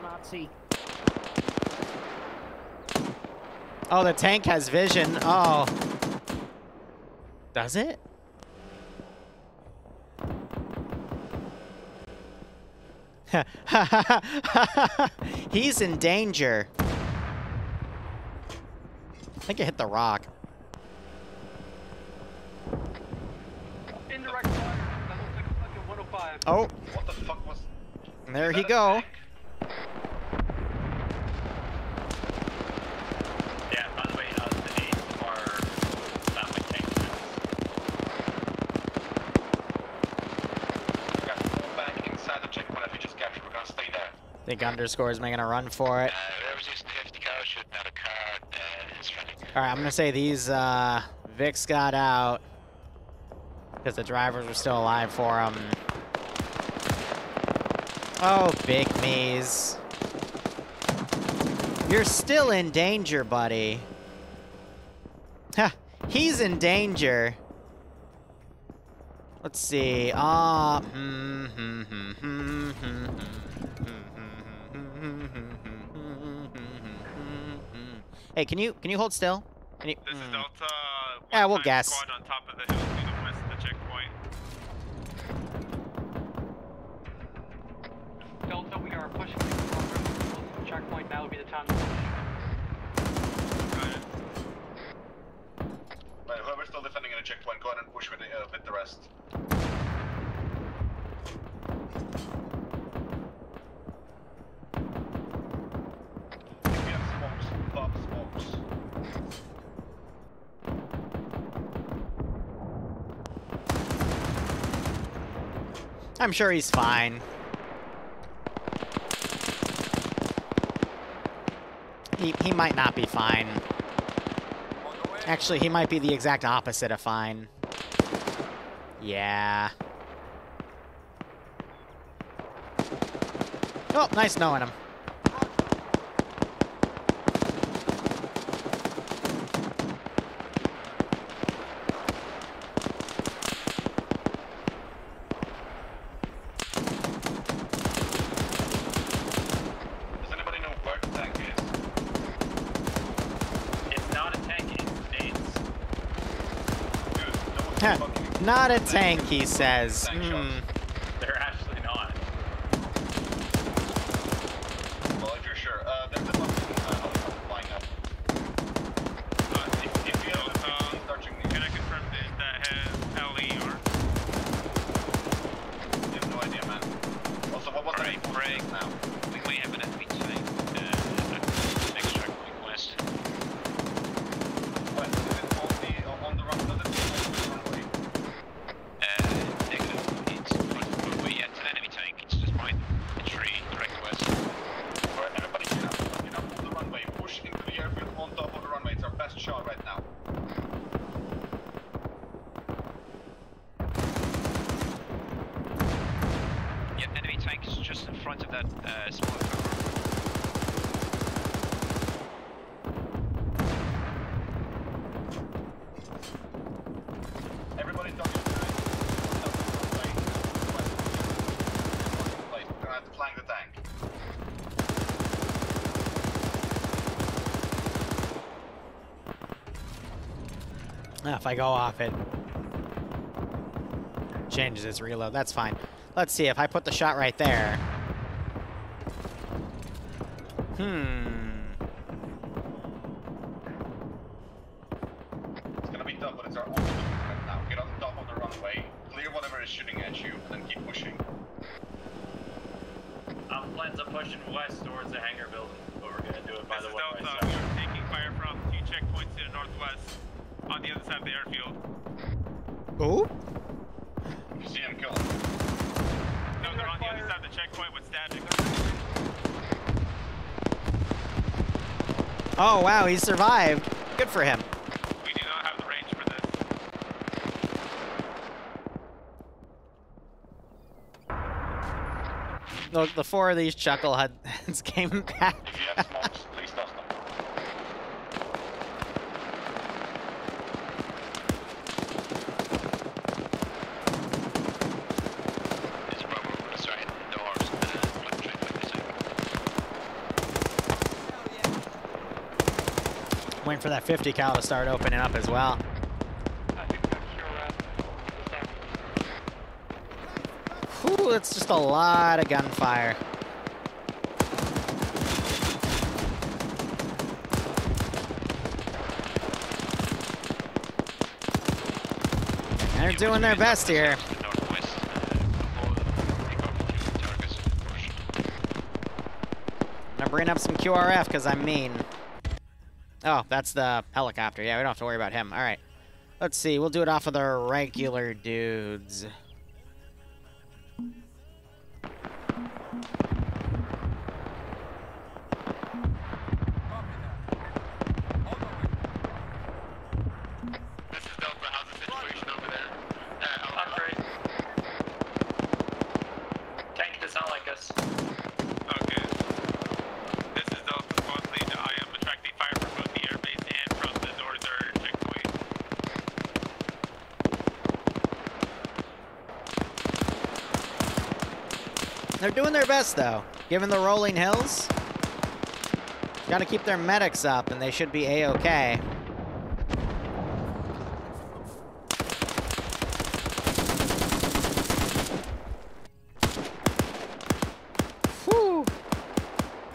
Nazi. Oh, the tank has vision. Oh. Does it? He's in danger. I think it hit the rock. Indirect fire. That looks like a fucking 105. Oh. What the fuck was... And there he go. Yeah, by the way, the names are not my tanks. We got to pull back inside the checkpoint that we just captured. We're gonna stay there. I think Underscore is making a run for it. Whoever's using the 50 cal shooting at a car is running. Alright, I'm gonna say these Vics got out because the drivers were still alive for them. Oh, big me's. You're still in danger, buddy. Ha! He's in danger. Let's see. Hey, can you hold still? Can you, This is Delta. Yeah, we'll guess. Squad on top of the hill to the west of the checkpoint. Delta, we are pushing the checkpoint. Now would be the time to push. Right, whoever's still defending in the checkpoint, go ahead and push with the rest. If we have smokes, pop smokes. I'm sure he's fine. He might not be fine. Actually, he might be the exact opposite of fine. Yeah. Oh, nice knowing him. Does anybody know where the tank is? It's not a tank, it's nades. Not a tank, he says. They're actually not. Well, if you're sure. There's a fucking flying up. If you have can I confirm that has LER? You have no idea, man. Also, what was that break now? We might have an enemy tank next checkpoint west. What? Is it on the run? Does it on the runway? Negative. It's on the runway. Yeah, it's an enemy tank. It's just behind the tree, direct west. Alright, everybody get up. Get up on the runway. Push into the airfield on top of the runway. It's our best shot right now. Yeah, enemy tank is just in front of that small cover. Everybody talking to the runway. We're gonna have to flank the tank. If I go off, it changes its reload. That's fine. Let's see, if I put the shot right there. It's gonna be tough, but it's our only choice right now. Get on top of the runway, clear whatever is shooting at you, and then keep pushing. Plans on pushing west towards the hangar building, but we're gonna do it by the way. Delta, we are taking fire from 2 checkpoints to the northwest on the other side of the airfield. Oh? You see him kill him. No, they're on the other side of the checkpoint with static. Oh, wow, he survived. Good for him. We do not have the range for this. Look, the 4 of these chuckleheads came back. If you have smokes, please toss them. It's probably going to start hitting the doors and fluctuate like this. Waiting for that 50 cal to start opening up as well. Whew, that's just a lot of gunfire. They're doing their best here. I'm gonna bring up some QRF because I'm mean. Oh, that's the helicopter. Yeah, we don't have to worry about him. All right. Let's see. We'll do it off of the regular dudes. This is Delta. How's the situation over there? Not great. Tank does not like us. Okay. This is Delta. Squad lead. They're doing their best, though. Given the rolling hills, got to keep their medics up, and they should be A-okay. Whew. All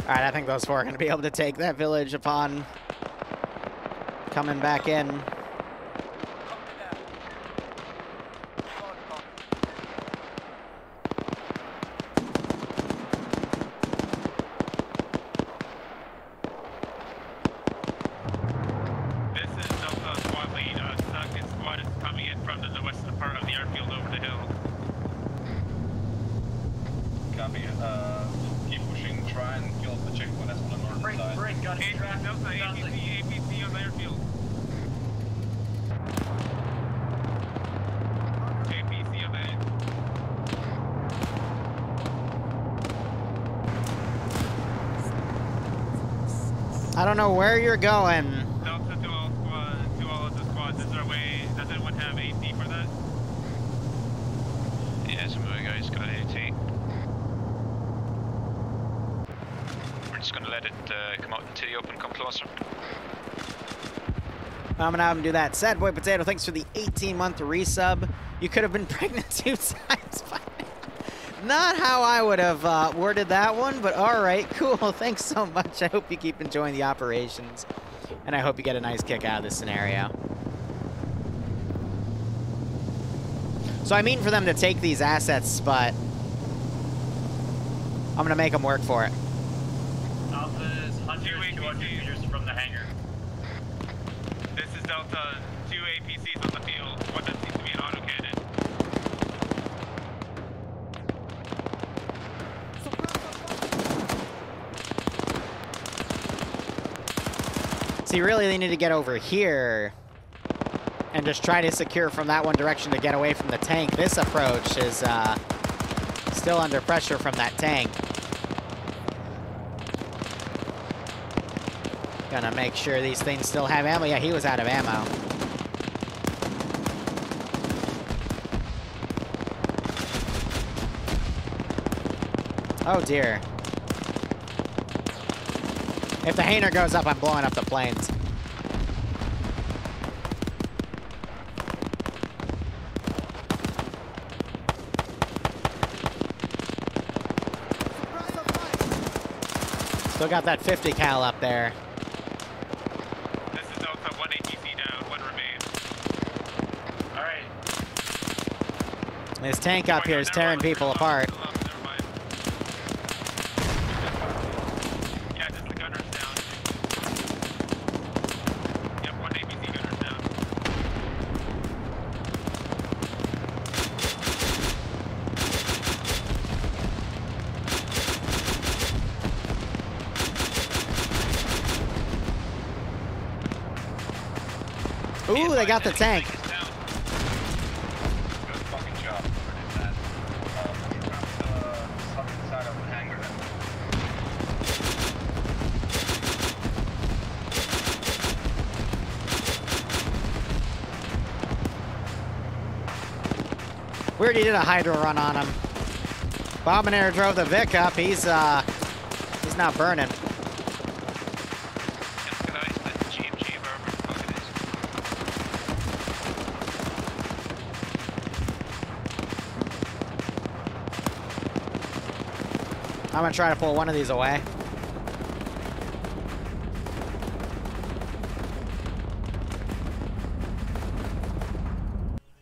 right, I think those four are going to be able to take that village upon coming back in. I don't know where you're going. Delta to all of the squads. Is there a way? Does anyone have AT for that? Yeah, some of the guys got AT. We're just gonna let it come out into the open, come closer. I'm gonna have him do that. Sad Boy Potato, thanks for the 18-month resub. You could have been pregnant 2 times. Not how I would have worded that one, but all right, cool. Thanks so much. I hope you keep enjoying the operations, and I hope you get a nice kick out of this scenario. So I mean for them to take these assets, but I'm going to make them work for it. Alpha is 100, 200 meters from the hangar. This is Delta, 2 APCs on the field. One that seems to be an autocannon. See, really, they need to get over here and just try to secure from that one direction to get away from the tank. This approach is still under pressure from that tank. Gonna make sure these things still have ammo. Yeah, he was out of ammo. Oh, dear. If the Hainer goes up, I'm blowing up the planes. Still got that 50 cal up there. This is Delta, 1 ATC down, 1 remains. Alright. This tank up here is tearing people apart. Ooh, they got the tank. Good fucking job. Southern side of the hangar then. We already did a Hydra run on him. Bombinator drove the Vic up. He's not burning. I'm gonna try to pull one of these away.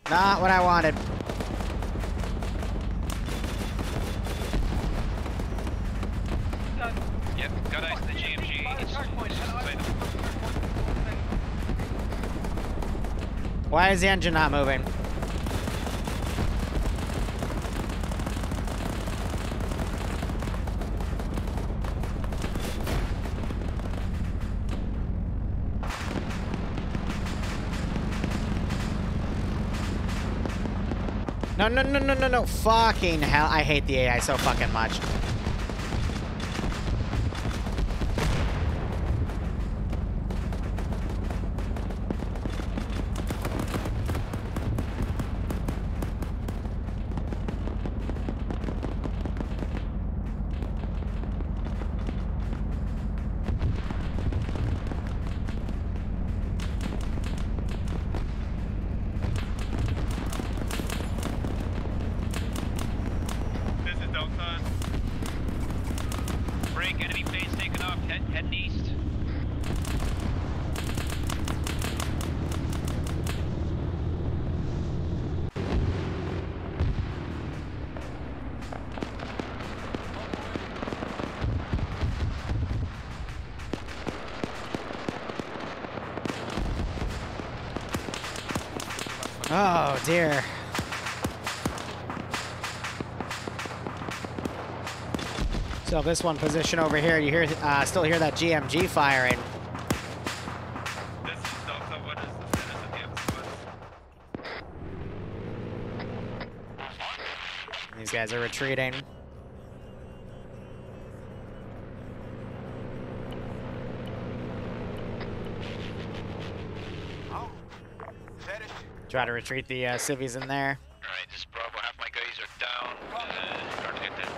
Not what I wanted. Yep, got ice to the GMG. Why is the engine not moving? No, no, no, no, no, no. Fucking hell. I hate the AI so fucking much. Oh, dear. So this one position over here, you hear, still hear that GMG firing. This is Delta. What is the status of the M-squads? These guys are retreating. Try to retreat the civvies in there. Alright, this is Bravo. Half my guys are down. Start to hit them.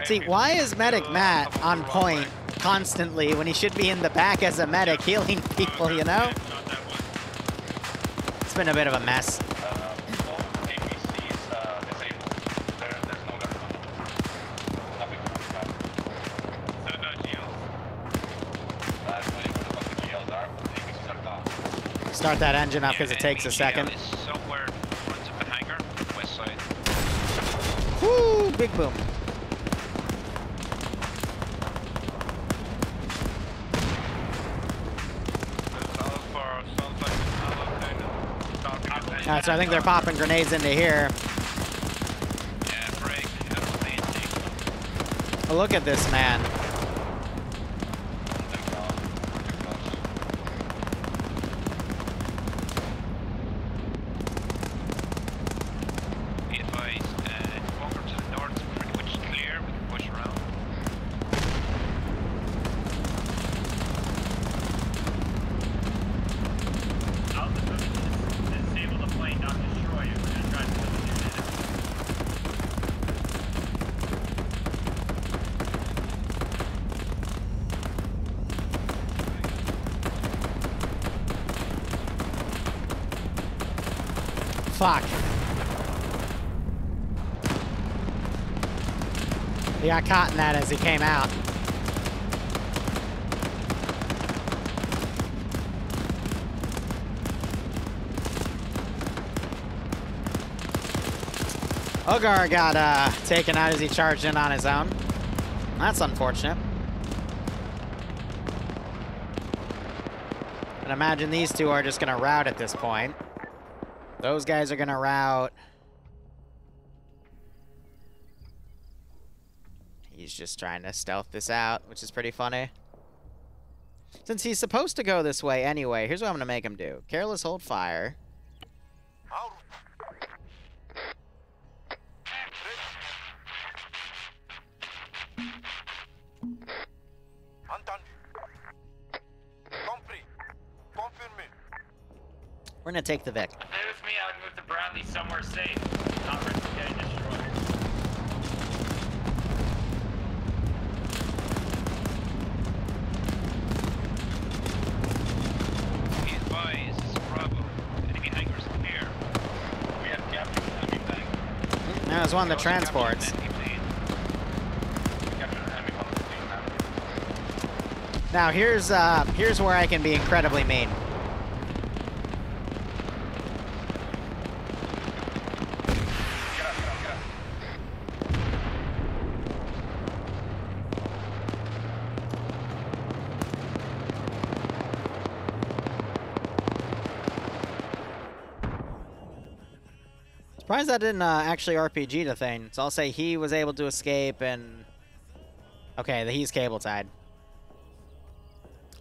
See, why is Medic Matt on point constantly when he should be in the back as a medic healing people, you know? It's been a bit of a mess. Start that engine up because it takes a second. Somewhere in front of the hangar, west side. Woo! Big boom. Alright, so I think they're popping grenades into here. Oh, look at this man. Fuck. He got caught in that as he came out. Ogar got taken out as he charged in on his own. That's unfortunate. And imagine these two are just gonna rout at this point. Those guys are gonna rout. He's just trying to stealth this out, which is pretty funny. Since he's supposed to go this way anyway, here's what I'm gonna make him do. Careless hold fire. We're gonna take the Vic. Stay with me, I would move the Bradley somewhere safe. Not risk getting destroyed. Be advised, this is Bravo. Enemy hangars in the air. We have captured an enemy tank. That was one of the transports. Now here's where I can be incredibly mean. Surprised that didn't actually RPG the thing. So I'll say he was able to escape and... Okay, he's cable tied.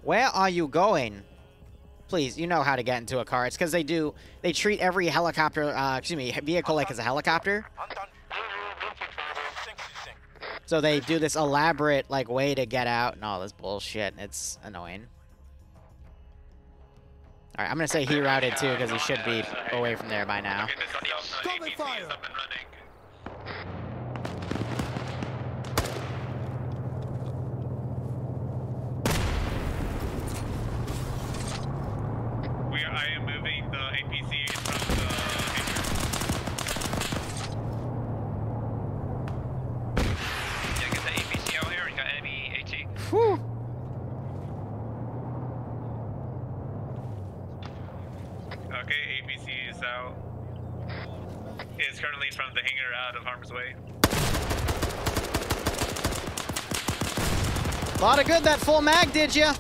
Where are you going? Please, you know how to get into a car. It's because they treat every helicopter, vehicle like it's a helicopter. So they do this elaborate, like, way to get out and all this bullshit. It's annoying. Alright, I'm gonna say he routed too, because he should be away from there by now. Fire. I am moving the APC in front of the hangar. Yeah, get the APC out here and got enemy AT. Whew. Okay, APC is out. It's currently in front of the hangar out of harm's way. A lot of good that full mag did ya.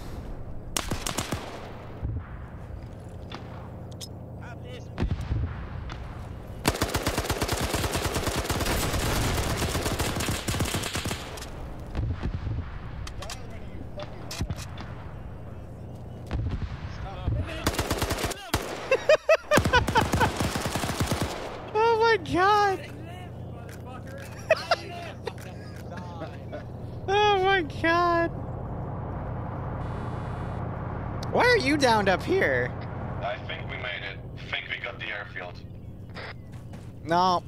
God. Why are you downed up here? I think we made it. I think we got the airfield. No.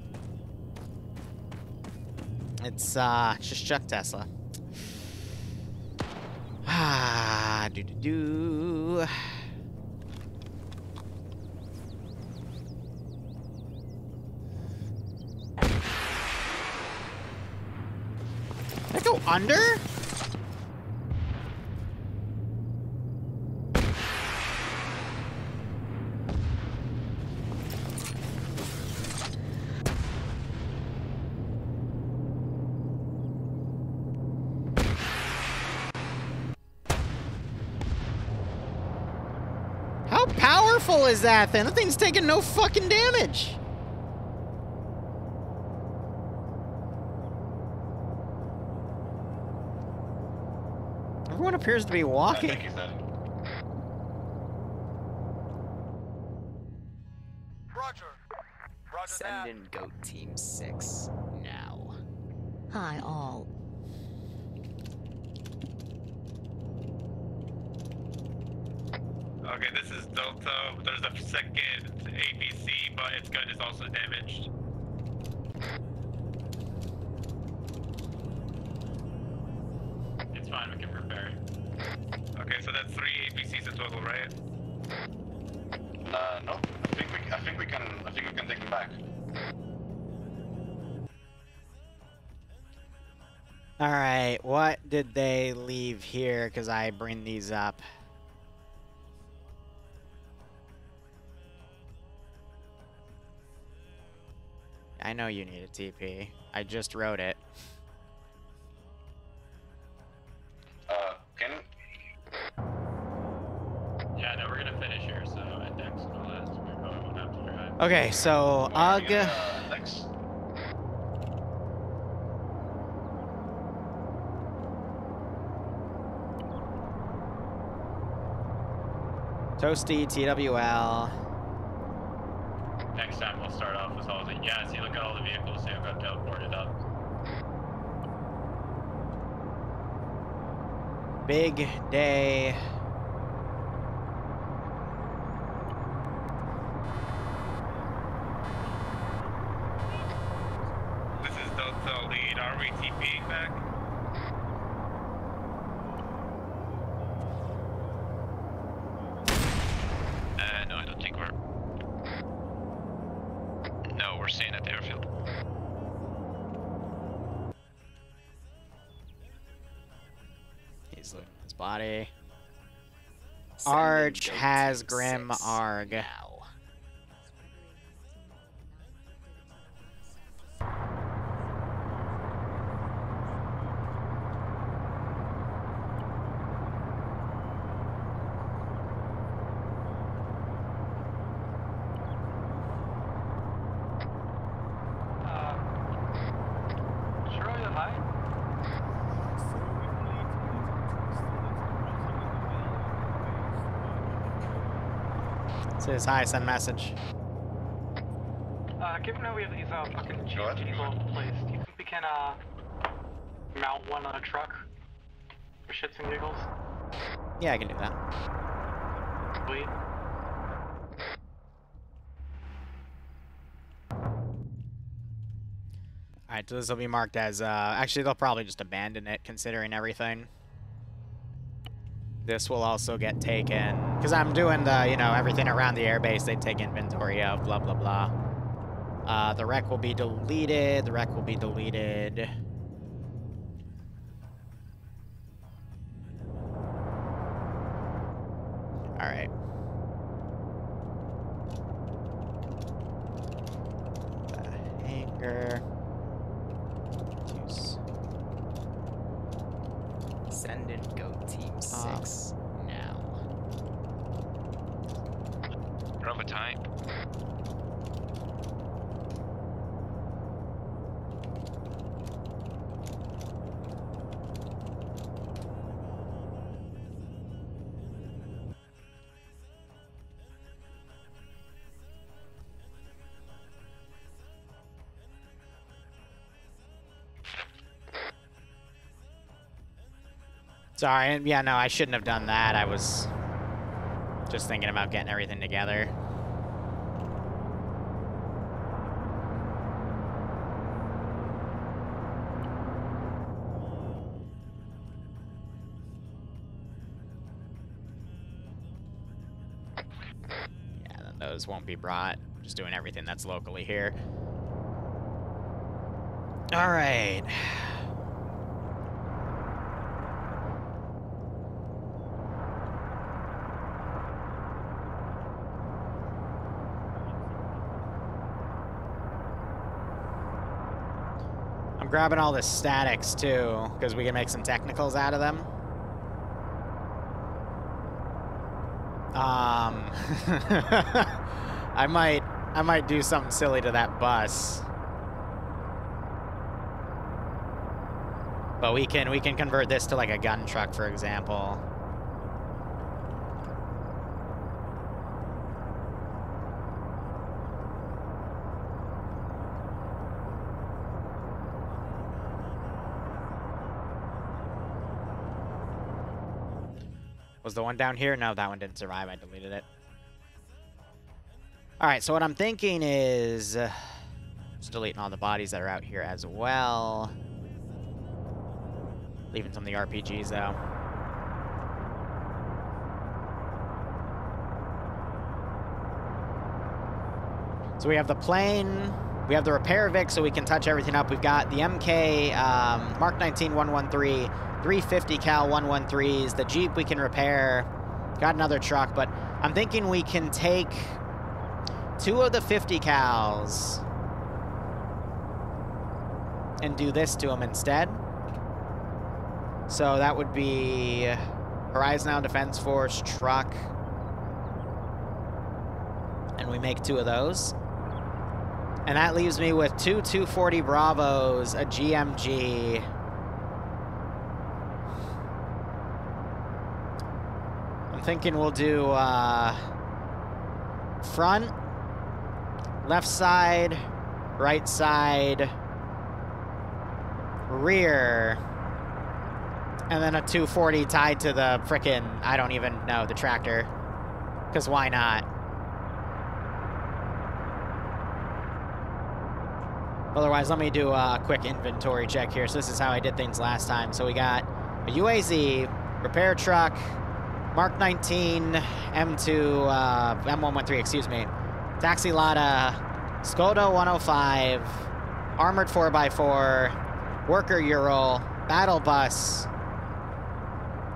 It's just Chuck Tesla. Ah, do. Did I go under? How powerful is that thing? That thing's taking no fucking damage. Everyone appears to be walking. I think he's dead. Send in Goat Team 6 now. Hi all. Okay, this is Delta. There's a second APC, but its gun is also damaged. It's fine, we can repair it. Okay, so that's 3 APCs in total, right? No. I think we can take them back. Alright, what did they leave here? Because I bring these up. I know you need a TP. I just wrote it. Can... Yeah, no, we're gonna finish here, so at Dex and all that, so we probably won't have to drive. Okay, so UG. Thanks. Toasty, TWL. Next time we'll start off with all the... Yeah, see, look at all the vehicles, they got teleported up. Big day. This is Delta Lead, are we TPing back? No, I don't think we're... No, we're staying at the airfield. He's looting his body. Arg has Grim Arg. Charlie, hi. Says hi, send message. Given that we have these fucking diesel in place, do you think we can mount one on a truck for shits and giggles? Yeah, I can do that. Sweet. Alright, so this will be marked as, actually they'll probably just abandon it considering everything. This will also get taken, because I'm doing the, you know, everything around the airbase they take inventory of, blah, blah, blah. The wreck will be deleted, the wreck will be deleted. Alright. The hangar. Send in Goat Team 6 now. Bravo time. Sorry, yeah, no, I shouldn't have done that. I was just thinking about getting everything together. Yeah, then those won't be brought. Just doing everything that's locally here. All right. I'm grabbing all the statics too, because we can make some technicals out of them. I might do something silly to that bus. But we can convert this to like a gun truck, for example. Was the one down here? No, that one didn't survive. I deleted it. All right, so what I'm thinking is just deleting all the bodies that are out here as well. Leaving some of the RPGs, though. So we have the plane. We have the repair Vic, so we can touch everything up. We've got the MK Mark 19 113, 350 cal 113s. The Jeep we can repair. Got another truck, but I'm thinking we can take 2 of the 50 cals and do this to them instead. So that would be Horizon Island Defense Force truck. And we make 2 of those. And that leaves me with 2 240 Bravos, a GMG. I'm thinking we'll do front, left side, right side, rear, and then a 240 tied to the frickin', I don't even know, the tractor. Because why not? Otherwise, let me do a quick inventory check here. So this is how I did things last time. So we got a UAZ, repair truck, Mark 19, M2, M113, excuse me, Taxi Lotta, Skoda 105, Armored 4x4, Worker Ural, Battle Bus,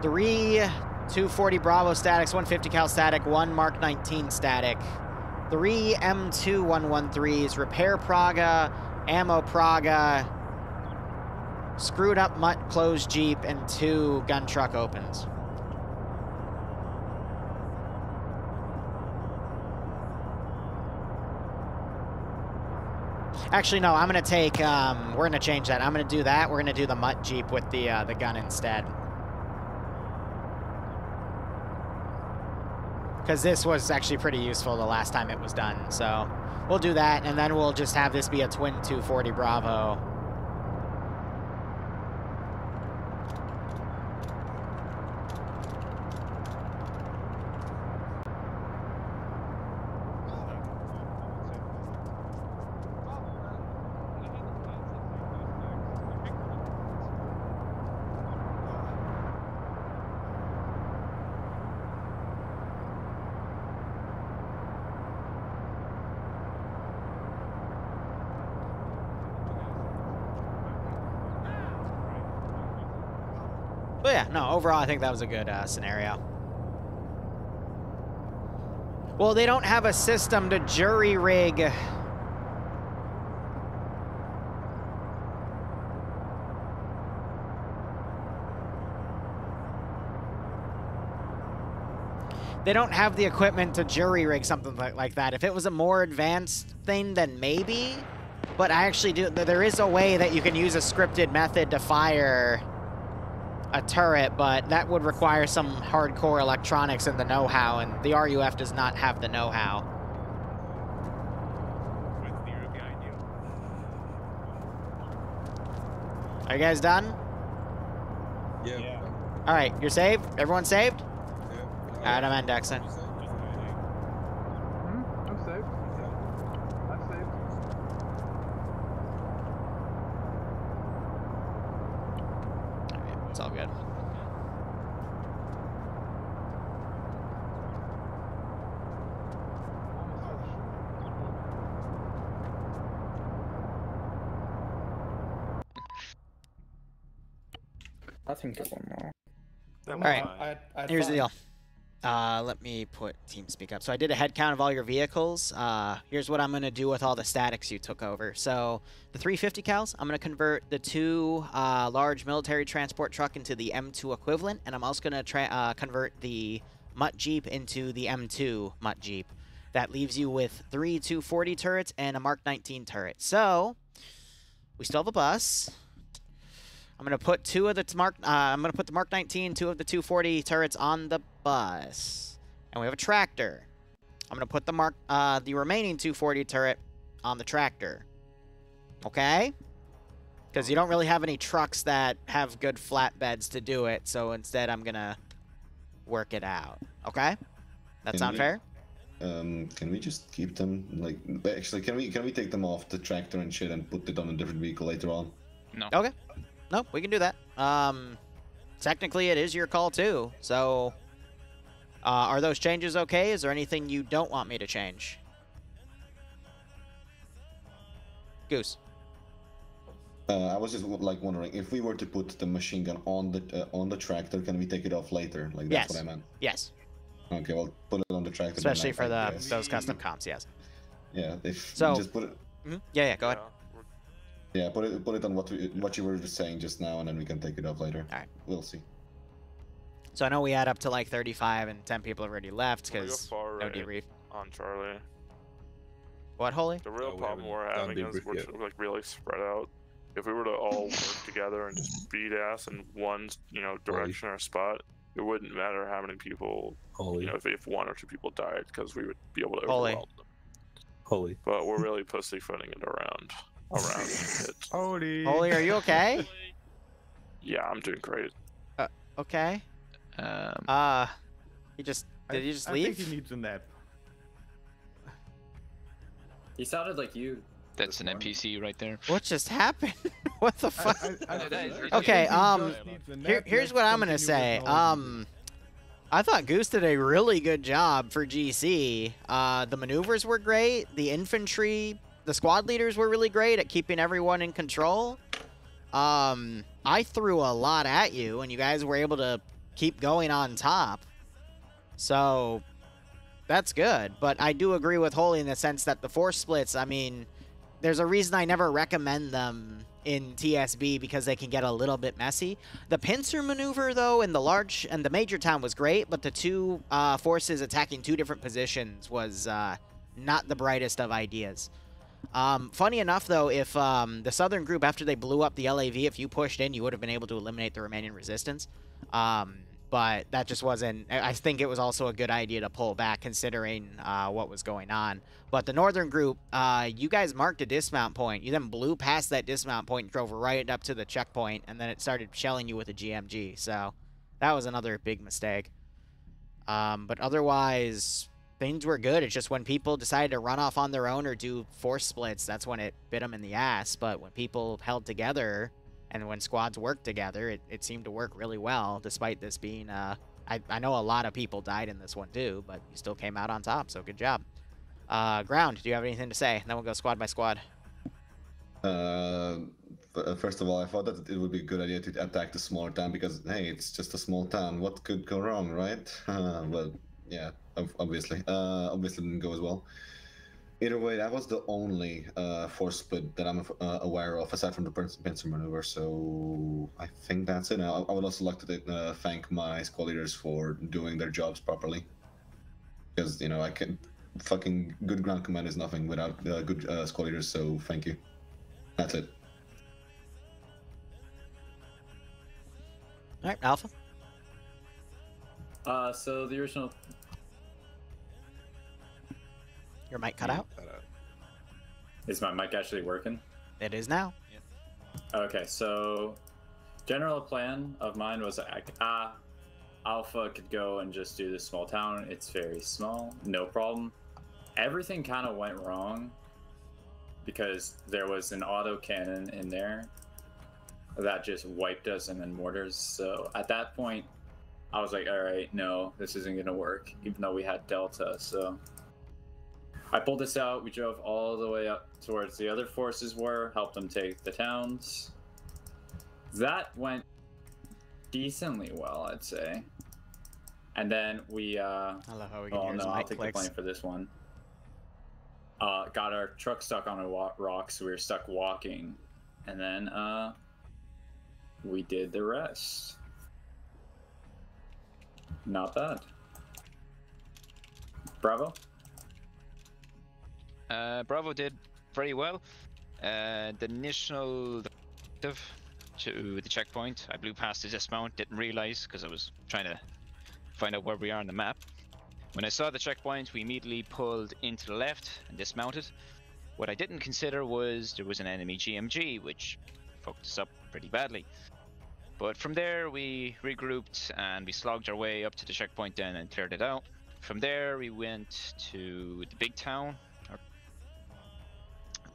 3 240 Bravo statics, 150 cal static, 1 Mark 19 static, 3 M2 113s, Repair Praga, Ammo Praga, Screwed Up Mutt closed Jeep, and 2 gun truck opens. Actually, no, I'm gonna take, we're gonna change that. I'm gonna do that. We're gonna do the Mutt Jeep with the gun instead. Because this was actually pretty useful the last time it was done, so we'll do that, and then we'll just have this be a twin 240 Bravo. But yeah, no, overall, I think that was a good scenario. Well, they don't have a system to jury rig. They don't have the equipment to jury rig something like that. If it was a more advanced thing, then maybe. But I actually do. There is a way that you can use a scripted method to fire a turret, but that would require some hardcore electronics and the know-how, and the RUF does not have the know-how. Are you guys done? Yeah. All right, you're saved. Everyone saved? All right, I'm indexing. I'm safe. I'm safe. It's all good. I think it one more. All right, here's the deal. Let me put TeamSpeak up. So I did a head count of all your vehicles. Here's what I'm going to do with all the statics you took over. So the 350 cals, I'm going to convert the 2 large military transport truck into the M2 equivalent, and I'm also going to convert the Mutt Jeep into the M2 Mutt Jeep. That leaves you with 3 240 turrets and a Mark 19 turret. So we still have a bus. I'm gonna put the Mark 19, 2 of the 240 turrets on the bus, and we have a tractor. I'm gonna put the remaining 240 turret on the tractor. Okay? Because you don't really have any trucks that have good flatbeds to do it, so instead I'm gonna work it out. Okay? That sound fair? Can we just keep them like? Actually, can we take them off the tractor and shit and put it on a different vehicle later on? No. Okay. No, we can do that. Technically, it is your call, too. So, are those changes okay? Is there anything you don't want me to change? Goose. I was just like wondering if we were to put the machine gun on the tractor, can we take it off later? Like that's what I meant. Yes. Okay, well, put it on the tractor. Especially for those custom comps, yes. Yeah, just put it. Yeah, go ahead. Yeah, put it on what you were just saying just now, and then we can take it off later. All right. We'll see. So I know we add up to like 35, and 10 people have already left because no debrief. On Charlie. What, Holy? The real problem we're having is we're like really spread out. If we were to all work together and just beat ass in one, direction or spot, it wouldn't matter how many people, if 1 or 2 people died, because we would be able to overwhelm them. Holy. But we're really pussyfooting it around it. Holy, are you okay? Yeah, I'm doing great. Okay. Did you just leave? I think he needs a nap. He sounded like you. That's an NPC right there. What just happened? What the fuck? Okay, here's what I'm gonna say. I thought Goose did a really good job for GC. The maneuvers were great. The infantry, the squad leaders were really great at keeping everyone in control. I threw a lot at you, and you guys were able to keep going on top. So that's good. But I do agree with Holy in the sense that the force splits, I mean, there's a reason I never recommend them in TSB because they can get a little bit messy. The pincer maneuver, though, in the large and the major town was great, but the 2 forces attacking 2 different positions was not the brightest of ideas. Funny enough, though, if the southern group, after they blew up the LAV, if you pushed in, you would have been able to eliminate the remaining resistance. But that just wasn't... I think it was also a good idea to pull back considering what was going on. But the northern group, you guys marked a dismount point. You then blew past that dismount point and drove right up to the checkpoint, and then it started shelling you with a GMG. So that was another big mistake. But otherwise, things were good. It's just when people decided to run off on their own or do force splits, that's when it bit them in the ass. But when people held together... and when squads work together, it seemed to work really well, despite this being, I know a lot of people died in this one too, but you still came out on top, so good job. Ground, do you have anything to say? And then we'll go squad by squad. First of all, I thought that it would be a good idea to attack the smaller town, because, hey, it's just a small town. What could go wrong, right? Well, yeah, obviously. Obviously didn't go as well. Either way, that was the only force split that I'm aware of, aside from the pincer maneuver, so I think that's it. I would also like to thank my squad leaders for doing their jobs properly. Because, I can... fucking good ground command is nothing without good squad leaders, so thank you. That's it. Alright, Alpha? So the original... Your mic cut out? Is my mic actually working? It is now. Okay, so general plan of mine was Alpha could go and just do the small town. It's very small, no problem. Everything kind of went wrong because there was an auto cannon in there that just wiped us and then mortars. So at that point, I was like, all right, no, this isn't gonna work, even though we had Delta. So I pulled this out. We drove all the way up towards the other forces were, helped them take the towns. That went decently well, I'd say. And then we, I love how we can oh hear his no, I'll mic take clicks. the blame for this one. Got our truck stuck on a rock, so we were stuck walking. And then, we did the rest. Not bad. Bravo? Bravo did very well. The initial to the checkpoint, I blew past the dismount, didn't realize because I was trying to find out where we are on the map. When I saw the checkpoint, we immediately pulled into the left and dismounted. What I didn't consider was there was an enemy GMG, which fucked us up pretty badly. But from there, we regrouped and we slogged our way up to the checkpoint then and cleared it out. From there, we went to the big town,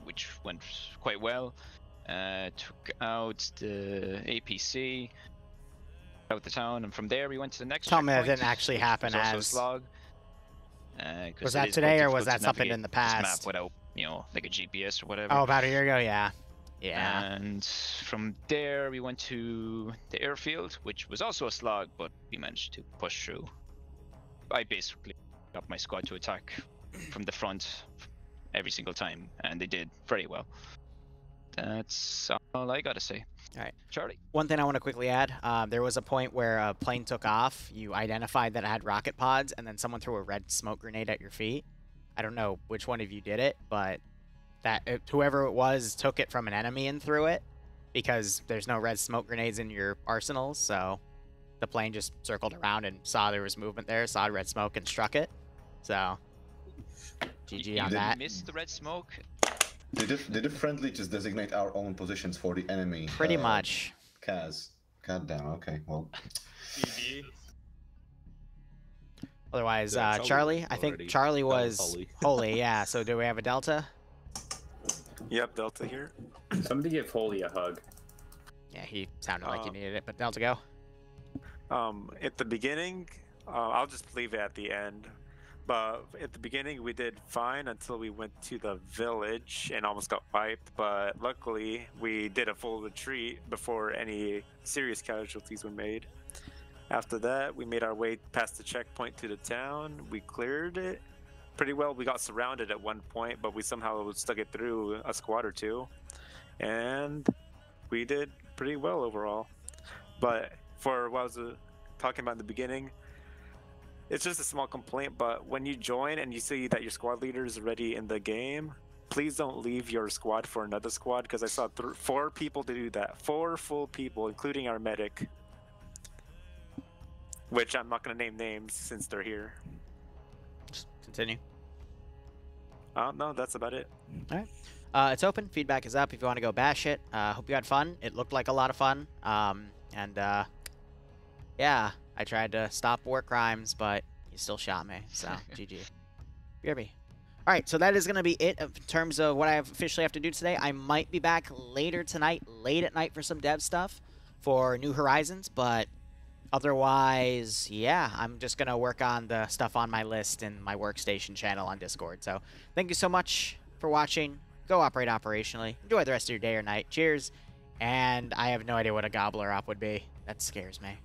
which went quite well. Took out the APC, out the town, and from there we went to the next Tell me that checkpoint, didn't actually which happen was also a as... slog. Was that today or was that something in the this past? map without, you know, like a GPS or whatever. Oh, about a year ago, yeah. Yeah. And from there we went to the airfield, which was also a slog, but we managed to push through. I basically got my squad to attack from the front every single time, and they did very well. That's all I gotta say. All right, Charlie. One thing I want to quickly add: there was a point where a plane took off. You identified that it had rocket pods, and then someone threw a red smoke grenade at your feet. I don't know which one of you did it, but whoever it was took it from an enemy and threw it, because there's no red smoke grenades in your arsenals. So the plane just circled around and saw there was movement there, saw red smoke, and struck it. So GG on that. You missed the red smoke. Did the friendly just designate our own positions for the enemy? Pretty much. Kaz. God damn, okay, well. Otherwise, Charlie, I think Charlie was Holy, yeah. So do we have a Delta? Yep, Delta here. Somebody give Holy a hug. Yeah, he sounded like he needed it, but Delta, go. At the beginning, I'll just leave it at the end. But at the beginning, we did fine until we went to the village and almost got wiped. But luckily, we did a full retreat before any serious casualties were made. After that, we made our way past the checkpoint to the town. We cleared it pretty well. We got surrounded at one point, but we somehow stuck it through a squad or two. And we did pretty well overall. But for what I was talking about in the beginning, it's just a small complaint, but when you join and you see that your squad leader is already in the game, please don't leave your squad for another squad, because I saw 4 people to do that. 4 full people, including our medic. Which I'm not going to name names since they're here. Just continue. No, that's about it. All right. It's open. Feedback is up if you want to go bash it. Hope you had fun. It looked like a lot of fun. Yeah, I tried to stop war crimes, but he still shot me. So, GG. BRB. All right, so that is going to be it in terms of what I officially have to do today. I might be back later tonight, late at night, for some dev stuff for New Horizons, but otherwise, yeah, I'm just going to work on the stuff on my list in my workstation channel on Discord. So, thank you so much for watching. Go operate operationally. Enjoy the rest of your day or night. Cheers. And I have no idea what a gobbler op would be. That scares me.